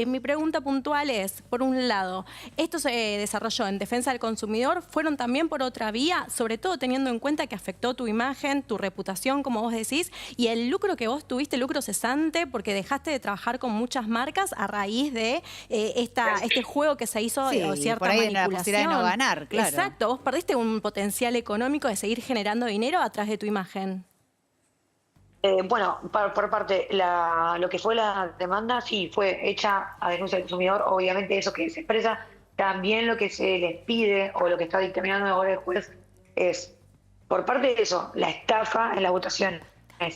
Mi pregunta puntual es, por un lado, ¿esto se desarrolló en defensa del consumidor? ¿Fueron también por otra vía? Sobre todo teniendo en cuenta que afectó tu imagen, tu reputación, como vos decís, y el lucro que vos tuviste, lucro cesante, porque dejaste de trabajar con muchas marcas a raíz de este juego que se hizo, o cierta por ahí manipulación. la posibilidad de no ganar, claro. Exacto, vos perdiste un potencial económico de seguir generando dinero a través de tu imagen. Bueno, por parte, lo que fue la demanda, sí, fue hecha a denuncia del consumidor. Obviamente eso que se expresa, también lo que se les pide o lo que está dictaminando ahora el juez es, por parte de eso, la estafa en la votación.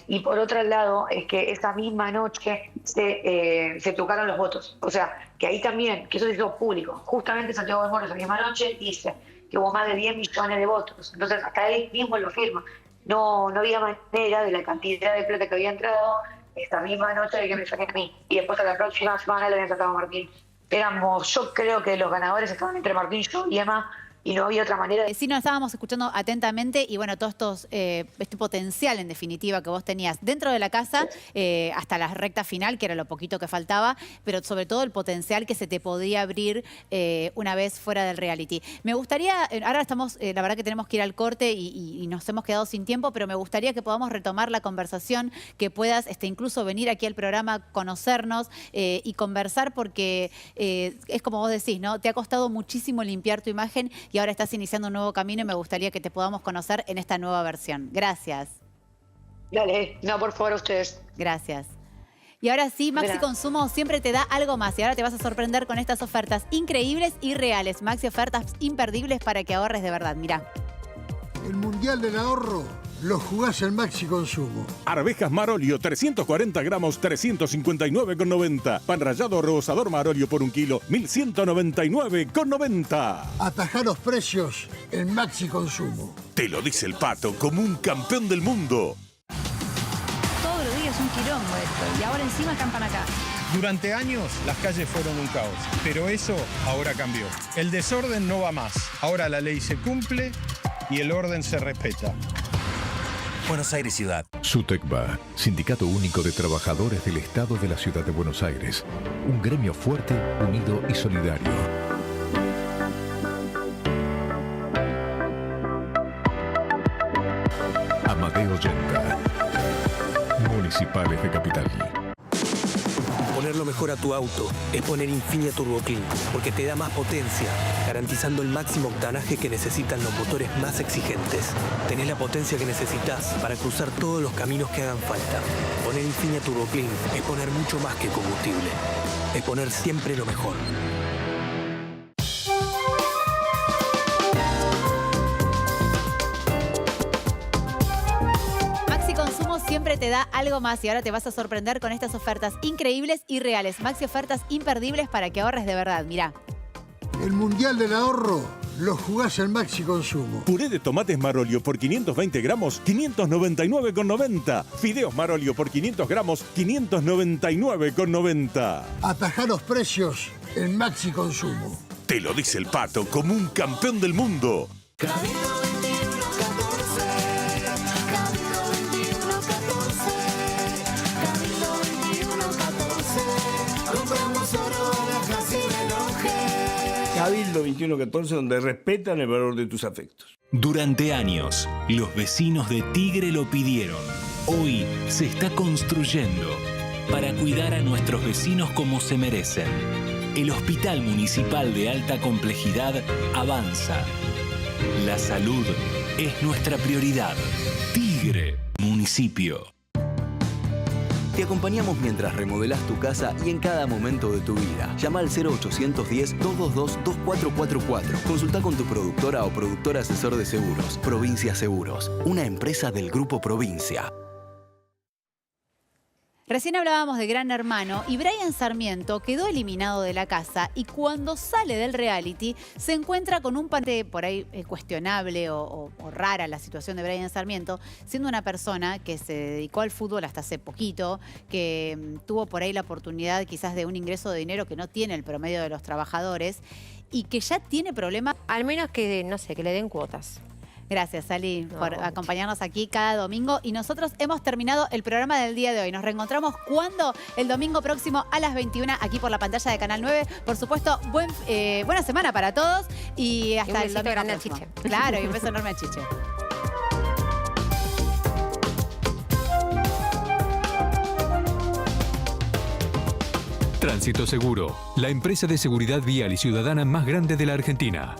Y por otro lado, es que esa misma noche se trucaron los votos. O sea, que ahí también, que eso se hizo público. Justamente Santiago del Moro esa misma noche dice que hubo más de 10 millones de votos. Entonces, hasta él mismo lo firma. No había manera de la cantidad de plata que había entrado esta misma noche de que me saquen a mí. Y después a la próxima semana le habían sacado a Martín. Yo creo que los ganadores estaban entre Martín, yo y Emma. y no había otra manera de... Sí, nos estábamos escuchando atentamente y bueno, todo este potencial en definitiva que vos tenías dentro de la casa hasta la recta final, que era lo poquito que faltaba, pero sobre todo el potencial que se te podía abrir una vez fuera del reality. Me gustaría, ahora estamos, la verdad que tenemos que ir al corte y nos hemos quedado sin tiempo, pero me gustaría que podamos retomar la conversación, que puedas incluso venir aquí al programa, conocernos y conversar, porque es como vos decís, ¿no? Te ha costado muchísimo limpiar tu imagen y ahora estás iniciando un nuevo camino y me gustaría que te podamos conocer en esta nueva versión. Gracias. Dale, no, por favor, a ustedes. Gracias. Y ahora sí, Maxi Consumo siempre te da algo más y ahora te vas a sorprender con estas ofertas increíbles y reales. Maxi, ofertas imperdibles para que ahorres de verdad. Mirá. El Mundial del Ahorro lo jugás en Maxi Consumo. Arvejas Marolio, 340 gramos, 359,90. Pan rallado rebosador Marolio por 1 kilo, 1.199,90. Atajá los precios en Maxi Consumo. Te lo dice el Pato como un campeón del mundo. Todos los días un quilombo esto, y ahora encima acampan acá. Durante años las calles fueron un caos, pero eso ahora cambió. El desorden no va más. Ahora la ley se cumple y el orden se respeta. Buenos Aires Ciudad. SUTECBA, Sindicato Único de Trabajadores del Estado de la Ciudad de Buenos Aires. Un gremio fuerte, unido y solidario. Amadeo Yenta. Municipales de Capital. Poner lo mejor a tu auto es poner Infinia Turbo Clean, porque te da más potencia, garantizando el máximo octanaje que necesitan los motores más exigentes. Tenés la potencia que necesitas para cruzar todos los caminos que hagan falta. Poner Infinia Turbo Clean es poner mucho más que combustible. Es poner siempre lo mejor. Siempre te da algo más y ahora te vas a sorprender con estas ofertas increíbles y reales. Maxi, ofertas imperdibles para que ahorres de verdad. Mirá. El Mundial del Ahorro lo jugás en Maxi Consumo. Puré de tomates Marolio por 520 gramos, 599,90. Fideos Marolio por 500 gramos, 599,90. Atajá los precios en Maxi Consumo. Te lo dice el Pato como un campeón del mundo. Cabildo 2114, donde respetan el valor de tus afectos. Durante años, los vecinos de Tigre lo pidieron. Hoy se está construyendo para cuidar a nuestros vecinos como se merecen. El Hospital Municipal de Alta Complejidad avanza. La salud es nuestra prioridad. Tigre, municipio. Te acompañamos mientras remodelás tu casa y en cada momento de tu vida. Llama al 0810-222-2444. Consulta con tu productora o productor asesor de seguros. Provincia Seguros, una empresa del Grupo Provincia. Recién hablábamos de Gran Hermano y Brian Sarmiento quedó eliminado de la casa y cuando sale del reality se encuentra con un parte por ahí cuestionable o rara la situación de Brian Sarmiento, siendo una persona que se dedicó al fútbol hasta hace poquito, que tuvo por ahí la oportunidad quizás de un ingreso de dinero que no tiene el promedio de los trabajadores y que ya tiene problemas. Al menos que, no sé, que le den cuotas. Gracias, Ali, por acompañarnos aquí cada domingo. Y nosotros hemos terminado el programa del día de hoy. Nos reencontramos ¿cuándo? El domingo próximo a las 21 aquí por la pantalla de Canal 9. Por supuesto, buena semana para todos y hasta el domingo grande próximo. A Chiche. Claro, y un beso enorme a Chiche. Tránsito Seguro, la empresa de seguridad vial y ciudadana más grande de la Argentina.